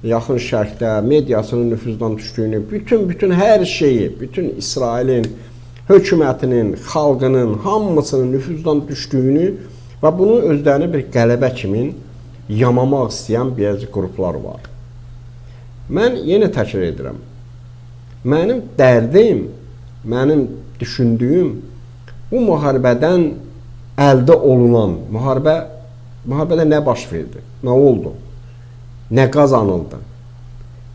yaxın şərqdə mediasının nüfuzundan düşdüyünü, bütün hər şeyi, bütün İsrailin hökumətinin, xalqının, hamısının nüfuzdan düşdüyünü və bunu özlərini bir qələbə kimi yamamaq istəyən bəzi qruplar var. Mən yenə təkrar edirəm. Mənim dərdim, mənim düşündüyüm bu müharibədən əldə olunan, müharibədə nə baş verdi, nə oldu, nə qazanıldı,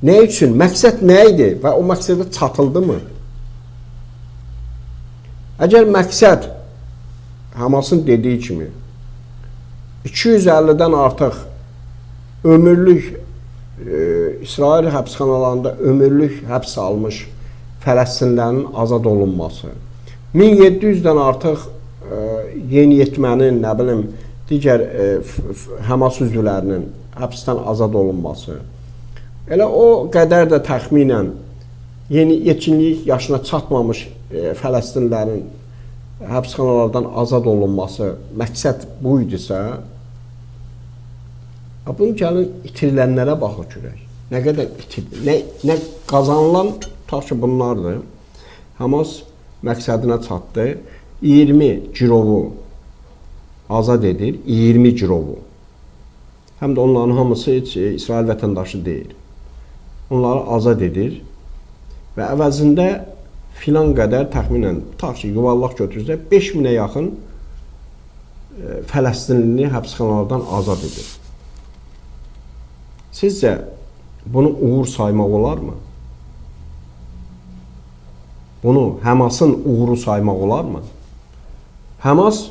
nə üçün, məqsəd nə idi və o məqsədə çatıldı mı? Əgər məqsəd Həmasın dediyi kimi 250-dən artıq ömürlük İsrail həbsxanalarında ömürlük həbs almış Fələstinlərin azad olunması, 1700-dən artıq yeniyetmənin, nə bilim, digər Həmas üzvlərinin həbsdən azad olunması, elə o qədər də təxminən yetkinlik yaşına çatmamış Fələstinlərin həbsxanalardan azad olunması məqsəd bu idisə, bunu gəlin itirilənlərə baxıq görək. Nə qədər itirdi, nə qazanılan tutaq ki bunlardır. Həmas məqsədinə çatdı. 20 girovu azad edir, 20 girovu. Həm də onların hamısı heç İsrail vətəndaşı deyil. Onları azad edir və əvəzində filan qədər təxminən, tutaq ki, yuvarlaq götürsə 5000-ə yaxın Fələstinlini həbsxanalardan azad edir. Sizcə bunu uğur saymaq olarmı? Bunu Həmasın uğuru saymaq olarmı? Həmas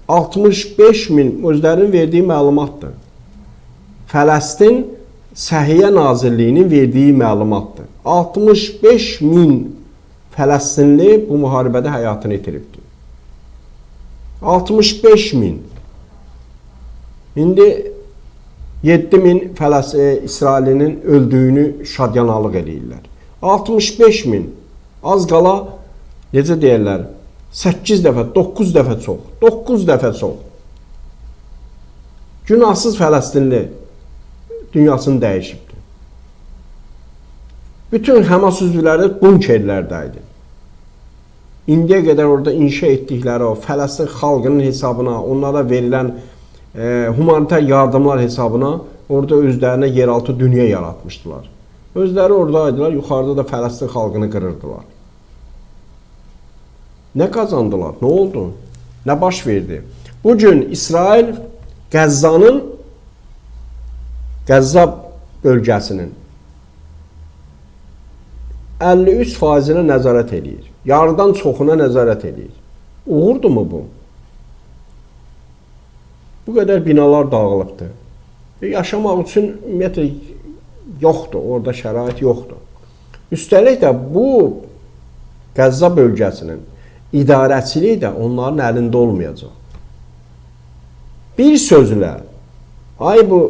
65.000 özlərinin verdiyi məlumatdır. Fələstin Səhiyyə Nazirliyinin verdiyi məlumatdır. 65 min Fələstinli bu müharibədə həyatını itiribdir. 65 min. İndi 7 min İsrailinin öldüyünü şadyanalıq eləyirlər. 65 min. Az qala, necə deyirlər, 8 dəfə, 9 dəfə çox. 9 dəfə çox. Günahsız Fələstinli dünyasını dəyişibdir. Bütün Həmas üzvləri bunkerlərdə idi. İndiyə qədər orada inşa etdikləri o Fələstin xalqının hesabına, onlara verilən humanitar yardımlar hesabına orada özlərinə yeraltı dünya yaratmışdılar. Özləri oradaydılar, yuxarıda da Fələstin xalqını qırırdılar. Nə qazandılar? Nə oldu? Nə baş verdi? Bugün İsrail Qəzza bölgəsinin 53%-nə nəzarət edir. Yarıdan çoxuna nəzarət edir. Uğurdumu bu? Bu qədər binalar dağılıbdır. Yaşamaq üçün ümumiyyətlə yoxdur, orada şərait yoxdur. Üstəlik də bu Qəzza bölgəsinin idarəçiliyi də onların əlində olmayacaq. Bir sözlə, bu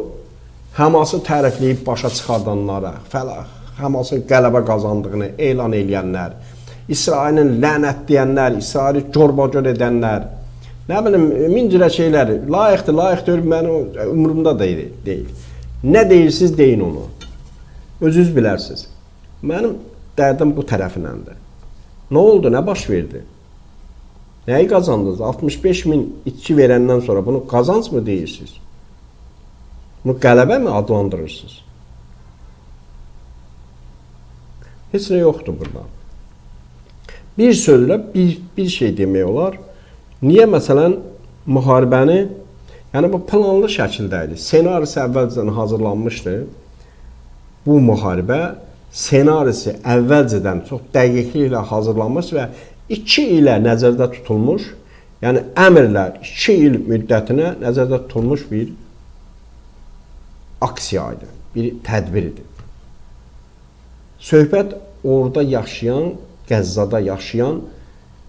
Həması tərifləyib başa çıxardanlara, Həmasın qələbə qazandığını elan edənlər, İsrailin lənətləyənlər, İsraili corbacor edənlər, nə bilim, min cürə şeylər, layiqdir, mənim umurumda deyil. Nə deyirsiniz, deyin onu. Özünüz bilərsiniz. Mənim dərdim bu tərəfinəndir. Nə oldu, nə baş verdi? Nəyi qazandınız? 65 min itki verəndən sonra bunu qazanc mı deyirsiniz? Bunu qələbə mi adlandırırsınız? Heç nə yoxdur burada. Bir sözlə bir şey demək olar. Niyə məsələn müharibəni, yəni bu planlı şəkildə idi. Senarisi əvvəlcədən hazırlanmışdı. Bu müharibə senarisi əvvəlcədən çox dəqiqliklə hazırlanmış və 2 ilə nəzərdə tutulmuş, yəni əmrlə 2 il müddətinə nəzərdə tutulmuş bir aksiyaydı, bir tədbirdir. Söhbət orada yaşayan, Qəzzada yaşayan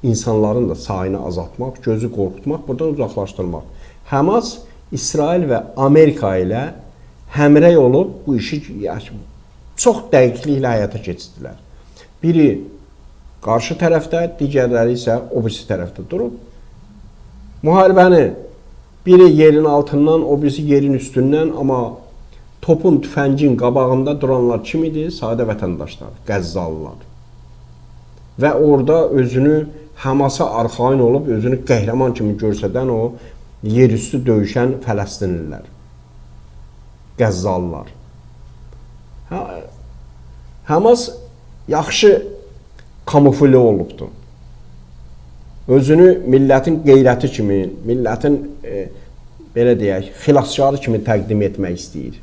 insanların da sayını azaltmaq, gözü qorxutmaq, buradan uzaqlaşdırmaq. Həmas, İsrail və Amerika ilə həmrəy olub bu işi çox dəqiqliklə həyata keçirdilər. Biri qarşı tərəfdə, digərləri isə o birisi tərəfdə durub. Müharibəni biri yerin altından, o birisi yerin üstündən, amma topun, tüfəngin qabağında duranlar kim idi? Sadə vətəndaşlar, Qəzzalılar. Və orada özünü Həmasa arxain olub, özünü qəhrəman kimi görsədən o yerüstü döyüşən Fələstinlilər, Qəzzalılar. Həmas yaxşı kamufle olubdur. Özünü millətin qeyrəti kimi, millətin belə deyək, xilaskarı kimi təqdim etmək istəyir.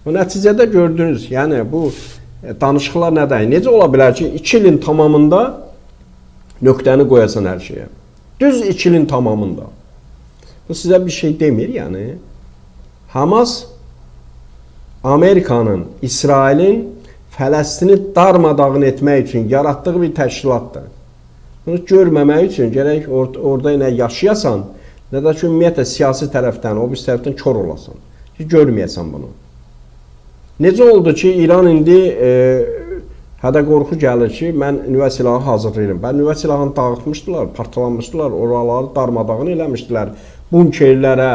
O nəticədə gördünüz, yəni bu danışıqlar nədən? Necə ola bilər ki, 2 ilin tamamında nöqtəni qoyasan hər şeyə? Düz 2 ilin tamamında. Bu sizə bir şey demir, yəni. Hamas, Amerikanın, İsrailin Fələstini darmadağın etmək üçün yaratdığı bir təşkilatdır. Bunu görməmək üçün gərək orada nə yaşayasan, nə də ki, ümumiyyətlə siyasi tərəfdən, o bir tərəfdən kör olasan ki, görməyəsən bunu. Necə oldu ki, İran indi hədə qorxu gəlir ki, mən nüvə silahı hazırlayırım. Nüvə silahını dağıtmışdılar, parçalanmışdılar, oraları darmadağın eləmişdilər. Bunkerlərə,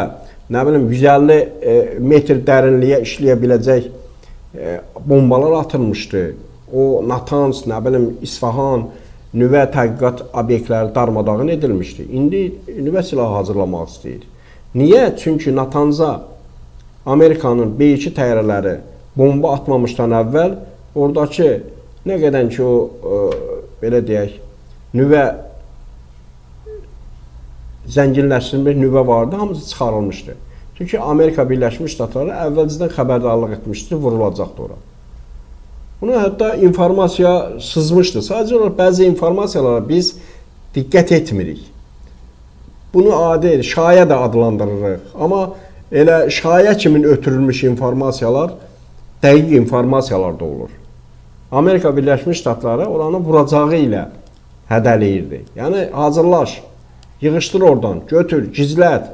nə bilim, 150 metr dərinliyə işləyə biləcək bombalar atılmışdı. O, Natans, nə bilim, İsfahan, nüvə tədqiqat obyektləri darmadağın edilmişdi. İndi nüvə silahı hazırlamaq istəyir. Niyə? Çünki Natanza Amerikanın B-2 təyyarələri bomba atmamışdan əvvəl oradakı nə qədər ki o belə deyək nüvə zənginləşdirilmiş nüvə vardı, hamısı çıxarılmışdı. Çünki Amerika Birləşmiş Ştatları əvvəlcədən xəbərdarlıq etmişdi, vurulacaqdı ora. Buna hətta informasiya sızmışdı. Sadəcə olaraq bəzi informasiyalara biz diqqət etmirik. Bunu adi, şayə də adlandırırıq. Amma elə şayə kimi ötürülmüş informasiyalar dəqiq informasiyalar da olur. Amerika Birləşmiş Ştatları oranı vuracağı ilə hədələyirdi. Yəni hazırlaş, yığışdır oradan, götür, gizlət.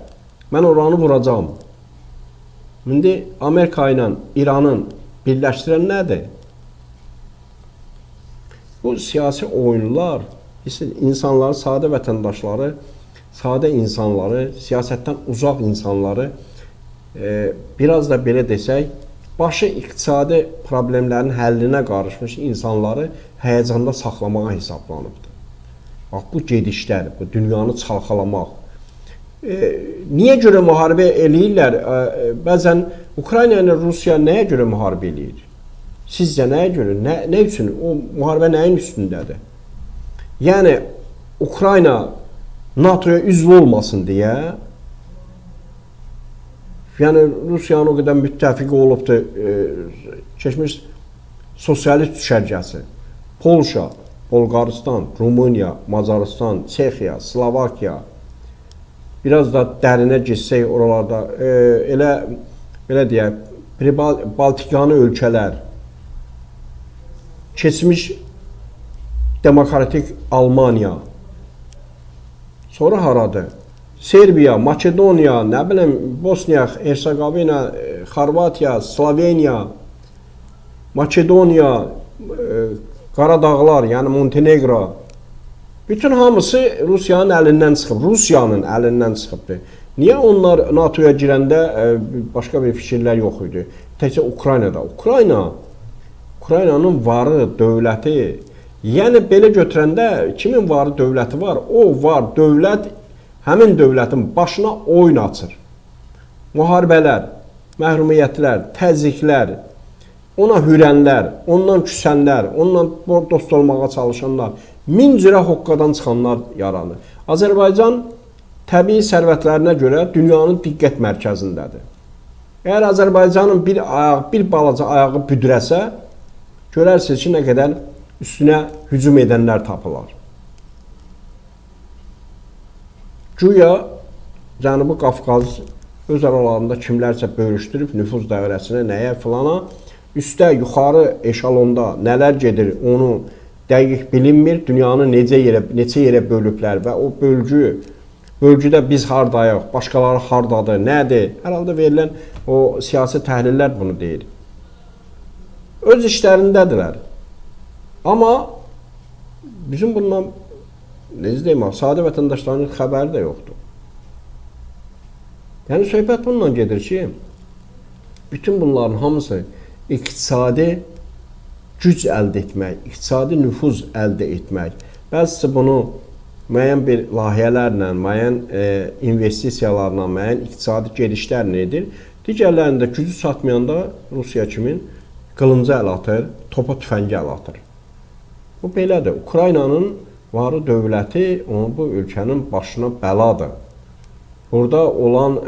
Mən oranı vuracağam. İndi Amerika ilə İranın birləşdirən nədir? Bu siyasi oyunlar insanları, sadə vətəndaşları, sadə insanları, siyasətdən uzaq insanları biraz da belə desək, başı iqtisadi problemlərin həllinə qarışmış insanları həyəcanda saxlamağa hesablanıbdır. Bax, bu gedişlər, bu dünyanı çalxalamaq. Niyə görə müharibə eləyirlər? Bəzən Ukrayna ilə Rusiya nəyə görə müharibə eləyir? Sizcə nəyə görə? Nə üçün? O müharibə nəyin üstündədir? Yəni, Ukrayna NATO'ya üzv olmasın deyə, yəni Rusiyanın o qədər müttəfiqi olubdur, keçmiş sosialist düşərgəsi, Polşa, Bolqarıstan, Rumıniya, Macaristan, Çexiya, Slovakiya, biraz da dərinə geçsək oralarda, belə deyək, Baltikanı ölkələr, keçmiş demokratik Almaniya, sonra haradır? Serbiya, Makedoniya, nə bilim, Bosniya, Hersegovina, Xorvatiya, Sloveniya, Makedoniya, Qaradağlar, yəni Montenegro, bütün hamısı Rusiyanın əlindən çıxıb, Rusiyanın əlindən çıxıbdır. Niyə onlar NATO'ya girəndə başqa bir fikirlər yox idi? Təkcə Ukraynada. Ukraynanın varı, dövləti, yəni belə götürəndə kimin varı, dövləti var? O var, dövlət, həmin dövlətin başına oyun açır. Müharibələr, məhrumiyyətlər, təzyiqlər, ona hürənlər, ondan küsənlər, ondan dost olmağa çalışanlar, min cürə hoqqadan çıxanlar yaranır. Azərbaycan təbii sərvətlərinə görə dünyanın diqqət mərkəzindədir. Əgər Azərbaycanın bir balaca ayağı büdrəsə, görərsiniz ki, nə qədər üstünə hücum edənlər tapılar. Güya Cənubi Qafqaz öz aralarında kimlərsə bölüşdürüb nüfuz dairəsinə, nəyə filana, üstə, yuxarı eşalonda nələr gedir, onu dəqiq bilinmir, dünyanı neçə yerə bölüblər və o bölgüdə biz hardayıq, başqaları hardadır, nədir? Hər halda verilən o siyasi təhlillər bunu deyir. Öz işlərindədirlər. Amma bizim bundan, necə deyim, sadə vətəndaşların xəbəri də yoxdur. Yəni, söhbət bundan gedir ki, bütün bunların hamısı iqtisadi güc əldə etmək, iqtisadi nüfuz əldə etmək. Bəzisi bunu müəyyən bir layihələrlə, müəyyən investisiyalarla, müəyyən iqtisadi gedişlərlə edir. Digərlərində gücü satmayanda Rusiya kimin qılınca əl atır, topa tüfəngi əl atır. Bu belədir. Ukraynanın varı dövləti bu ölkənin başına bəladır. Burada olan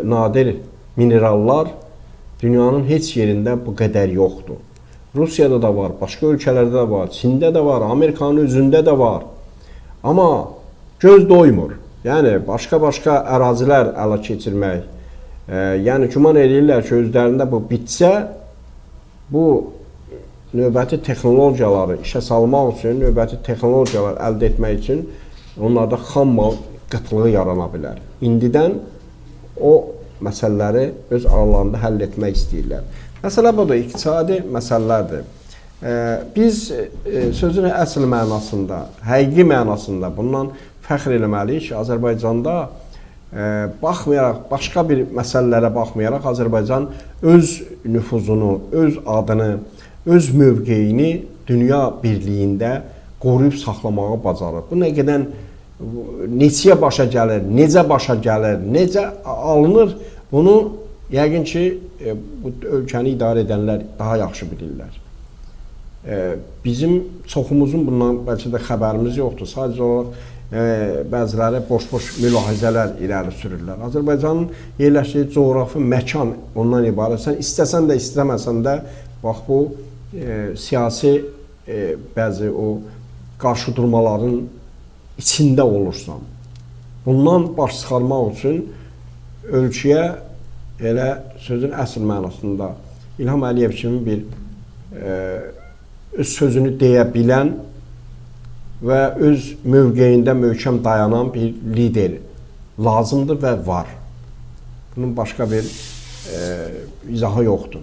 nadir minerallar dünyanın heç yerində bu qədər yoxdur. Rusiyada da var, başqa ölkələrdə də var, Çində də var, Amerikanın özündə də var. Amma göz doymur. Yəni, başqa-başqa ərazilər ələ keçirmək, yəni güman edirlər ki, özlərində bu bitsə, bu növbəti texnologiyaları işə salmaq üçün, növbəti texnologiyalar əldə etmək üçün onlarda xam mal qıtlığı yarana bilər. İndidən o məsələləri öz aralarında həll etmək istəyirlər. Məsələ budur, iqtisadi məsələlərdir. Biz sözün əsl mənasında, həqiqi mənasında bundan fəxr eləməliyik ki, Azərbaycanda baxmayaraq, başqa bir məsələlərə baxmayaraq, Azərbaycan öz nüfuzunu, öz adını, öz mövqeyini dünya birliyində qoruyub saxlamağı bacarır. Bu nə qədər neçəyə başa gəlir, necə başa gəlir, necə alınır, bunu yəqin ki, bu ölkəni idarə edənlər daha yaxşı bilirlər. Bizim çoxumuzun bundan bəlkə də xəbərimiz yoxdur. Sadəcə olaraq bəziləri boş-boş mülahizələr irəli sürürlər. Azərbaycanın yerləşdiyi coğrafi məkan ondan ibarət. Sən istəsən də, istəməsən də, bax bu siyasi bəzi o qarşıdurmaların içində olursan. Bundan baş çıxarmaq üçün ölkəyə elə sözün əsl mənasında İlham Əliyev kimi bir öz sözünü deyə bilən və öz mövqeyində möhkəm dayanan bir lider lazımdır və var. Bunun başqa bir izahı yoxdur.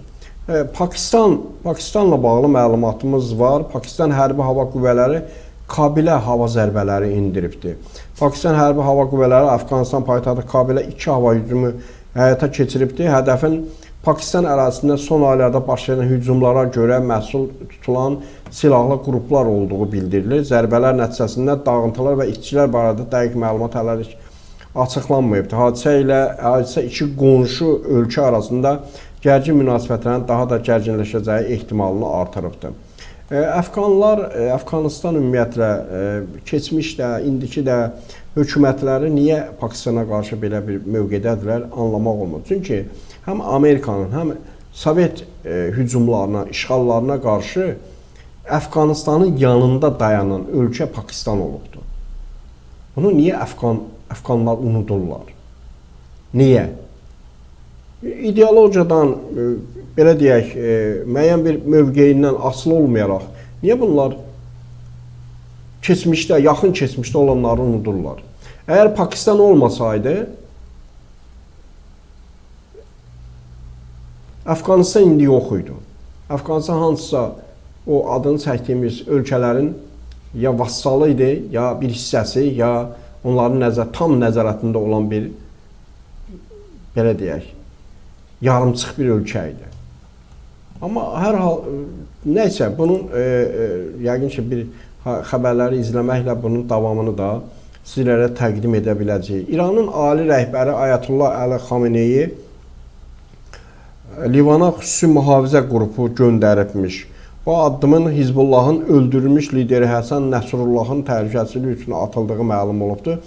Pakistanla bağlı məlumatımız var. Pakistan Hərbi Hava Qüvvələri Kabilə hava zərbələri indiribdir. Pakistan Hərbi Hava Qüvvələri Əfqanistan paytaxtı Kabilə 2 hava hücumu həyata keçiribdir. Hədəfin Pakistan ərazisində son aylarda baş verən hücumlara görə məsul tutulan silahlı qruplar olduğu bildirilir. Zərbələr nəticəsində dağıntılar və itkiler barədə dəqiq məlumat hələlik açıqlanmayıbdır. Hadisə iki qonşu ölkə arasında gərgin münasibətlərin daha da gərginləşəcəyi ehtimalını artırıbdır. Əfqanistan ümumiyyətlə keçmişdə, indiki də hökumətləri niyə Pakistana qarşı belə bir mövqedədirlər anlamaq olmur. Çünki həm Amerikanın, həm Sovet hücumlarına, işğallarına qarşı Əfqanistanın yanında dayanan ölkə Pakistan olubdur. Bunu niyə Əfqanlar unudurlar? Niyə? İdeologiyadan, belə deyək, müəyyən bir mövqeyindən asılı olmayaraq, niyə bunlar keçmişdə, yaxın keçmişdə olanları unudurlar? Əgər Pakistan olmasaydı, Əfqanistan indi yox idi. Əfqanistan hansısa o adını çəkdiyimiz ölkələrin ya vassalı idi, ya bir hissəsi, ya onların tam nəzarətində olan bir, belə deyək, yarımçıq bir ölkə idi. Amma hər hal, nəysə, bunun yəqin ki, bir xəbərləri izləməklə bunun davamını da sizlərə təqdim edə biləcəyik. İranın ali rəhbəri Ayətullah Əli Xameneyi Livana xüsusi mühafizə qrupu göndəribmiş. Bu addımın Hizbullahın öldürülmüş lideri Həsən Nəsrullahın təhlükəsizliyi üçün atıldığı məlum olubdur.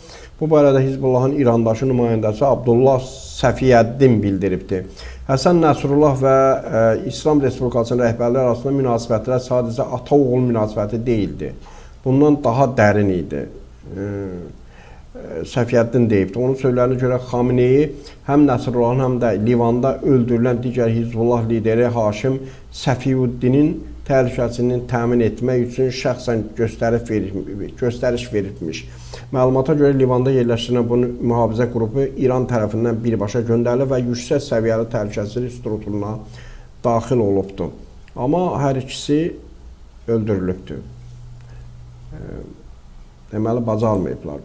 Bu barədə Hizbullahın İrandakı nümayəndəsi Abdullah Səfiyyəddin bildiribdir. Həsən Nəsrullah və İslam Respublikasının rəhbərləri arasında münasibətlər sadəcə ata-oğul münasibəti deyildi. Bundan daha dərin idi. Səfiyyəddin deyibdir. Onun sözlərinə görə Xameneyi həm Nəsrullahın, həm də Livanda öldürülən digər Hizbullah lideri Haşim Səfiyuddinin təhlükəsizliyini təmin etmək üçün şəxsən göstəriş veribmiş. Məlumata görə Livanda yerləşdirilən bu mühafizə qrupu İran tərəfindən birbaşa göndərilir və yüksək səviyyəli təhlükəsizlik strukturuna daxil olubdur. Amma hər ikisi öldürülübdür. Deməli, bacarmayıblar.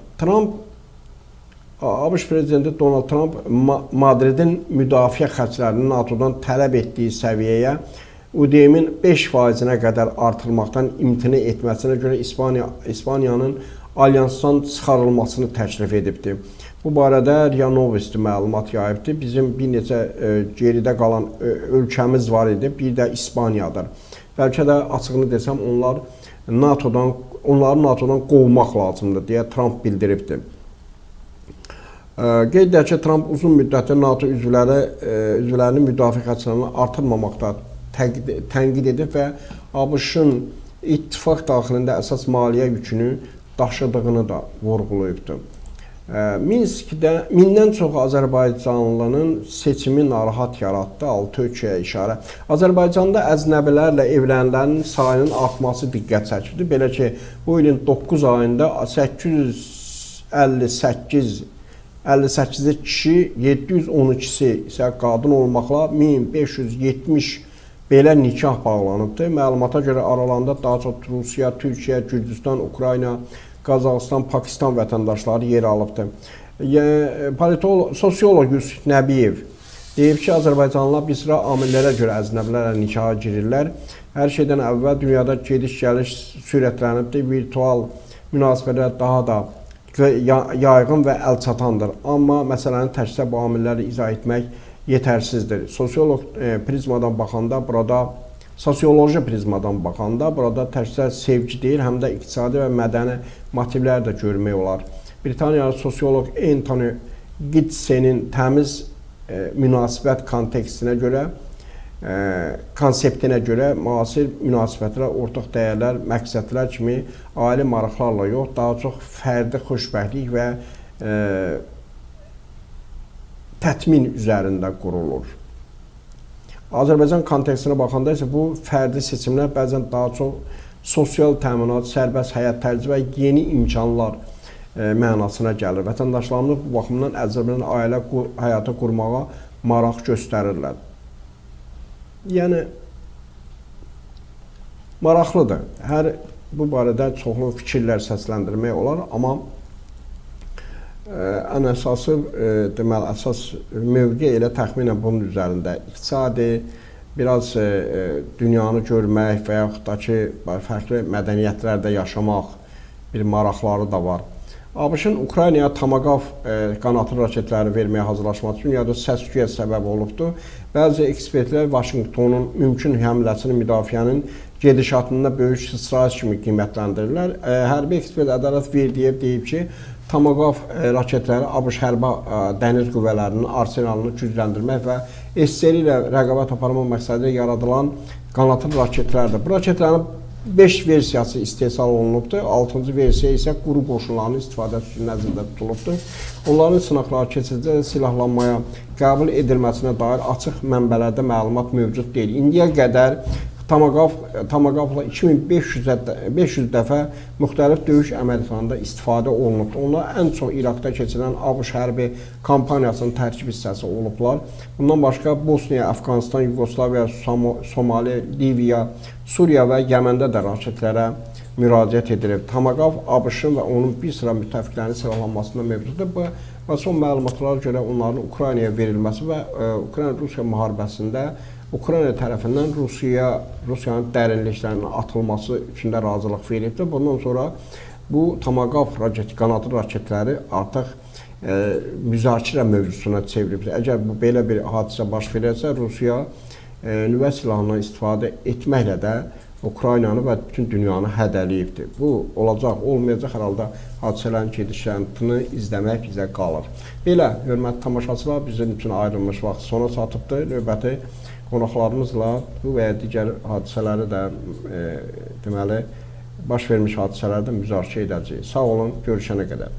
ABŞ prezidenti Donald Trump Madridin müdafiə xərclərinin NATO-dan tələb etdiyi səviyyəyə UDM-in 5%-nə qədər artırmaqdan imtina etməsinə görə İspaniyanın alyansdan çıxarılmasını təklif edibdir. Bu barədə RIA Novosti məlumat yayıbdır. Bizim bir neçə geridə qalan ölkəmiz var idi, bir də İspaniyadır. Bəlkə də açığını desəm, onları NATO'dan qovmaq lazımdır deyə Trump bildiribdir. Qeyd edək ki, Trump uzun müddətli NATO üzvlərinin müdafiə xərclərini artırmamaqda tənqid edib və ABŞ-ın ittifaq daxilində əsas maliyyə yükünü daşıdığını da vurğulayıbdır. Minskdə 1000-dən çox Azərbaycanlının seçimi narahat yaratdı, 6 ölkəyə işarə. Azərbaycanda əznəbilərlə evlənənlərin sayının artması diqqət çəkirdi. Belə ki, bu ilin 9 ayında 858 kişi, 712-si isə qadın olmaqla 1570 belə nikah bağlanıbdır. Məlumata görə aralarında daha çox Rusiya, Türkiyə, Gürcüstan, Ukrayna, Qazaxıstan, Pakistan vətəndaşları yer alıbdır. Sosiolog Yusuf Nəbiyev deyib ki, Azərbaycanlılar bir sıra amillərə görə əznəbilərlə nikaha girirlər. Hər şeydən əvvəl dünyada gediş-gəliş sürətlənibdir, virtual münasibətlər daha da yaygın və əlçatandır. Amma məsələni təkcə bu amilləri izah etmək yetərsizdir. Sosioloji prizmadan baxanda burada təkcə sevgi deyil, həm də iqtisadi və mədəni motivləri də görmək olar. Britaniyalı sosiolog Anthony Giddsenin təmiz münasibət konseptinə görə müasir münasibətlər, ortaq dəyərlər, məqsədlər kimi ailə maraqlarla yox, daha çox fərdi xoşbəxtlik və tətmin üzərində qurulur. Azərbaycan kontekstinə baxanda isə bu fərdi seçimlər bəzən daha çox sosial təminat, sərbəst həyat tərzi və yeni imkanlar mənasına gəlir. Vətəndaşlarımız bu baxımdan Azərbaycan ailə həyatı qurmağa maraq göstərirlər. Yəni, maraqlıdır. Bu barədə çoxlu fikirlər səsləndirmək olar, amma ən əsası, deməli, əsas mövqe elə təxminən bunun üzərində iqtisadi, biraz dünyanı görmək və yaxud da ki, fərqli mədəniyyətlərdə yaşamaq bir maraqları da var. ABŞ-ın Ukraynaya Tomahawk qanadlı raketləri verməyə hazırlaşması üçün ya da səs-küyə səbəb olubdur. Bəzi ekspertlər Vaşinqtonun mümkün həmləsini müdafiənin gedişatında böyük sıçrayış kimi qiymətləndirirlər. Hərbi ekspert Ədalət Verdiyev deyib ki, Tomahawk raketləri ABŞ hərbi dəniz qüvvələrinin arsenalını gücləndirmək və SSR ilə rəqabət aparmaq məqsədilə yaradılan qanadlı raketlərdir. Bu raketlərin 5 versiyası istehsal olunubdur. 6-cı versiya isə quru qoşunlarının istifadəsi üçün nəzərdə tutulubdur. Onların sınaqları keçici silahlanmaya qəbul edilməsinə dair açıq mənbələrdə məlumat mövcud deyil. İndiyə qədər Tomahawkla 2500 dəfə müxtəlif döyüş əməliyyatlarında istifadə olunubdur. Onlar ən çox İraqda keçirilən ABŞ hərbi kampaniyasının tərkib hissəsi olublar. Bundan başqa Bosniya, Əfqanistan, Yugoslaviya, Somali, Liviya, Suriya və Yəməndə də raketlərə müraciət edilib. Tomahawk ABŞ-ın və onun bir sıra müttəfiqlərinin silahlanmasında mövcuddur. Və son məlumatlara görə onların Ukraynaya verilməsi və Ukrayna-Rusiya müharibəsində Ukrayna tərəfindən Rusiyanın dərinliklərinin atılması üçün də razılıq verilibdir. Bundan sonra bu Tomahawk qanadlı raketləri artıq müzakirə mövzusuna çevrilibdir. Əgər belə bir hadisə baş verərsə, Rusiya nüvə silahından istifadə etməklə də Ukraynanı və bütün dünyanı hədələyibdir. Bu olacaq, olmayacaq, hər halda hadisələrin gedişatını izləmək bizə qalır. Belə, hörmətli tamaşaçılar, bizim üçün ayrılmış vaxt sona çatıbdır. Növbəti qonaqlarımızla bu və ya digər hadisələri də deməli, baş vermiş hadisələrdə müzakirə edəcəyik. Sağ olun, görüşənə qədər.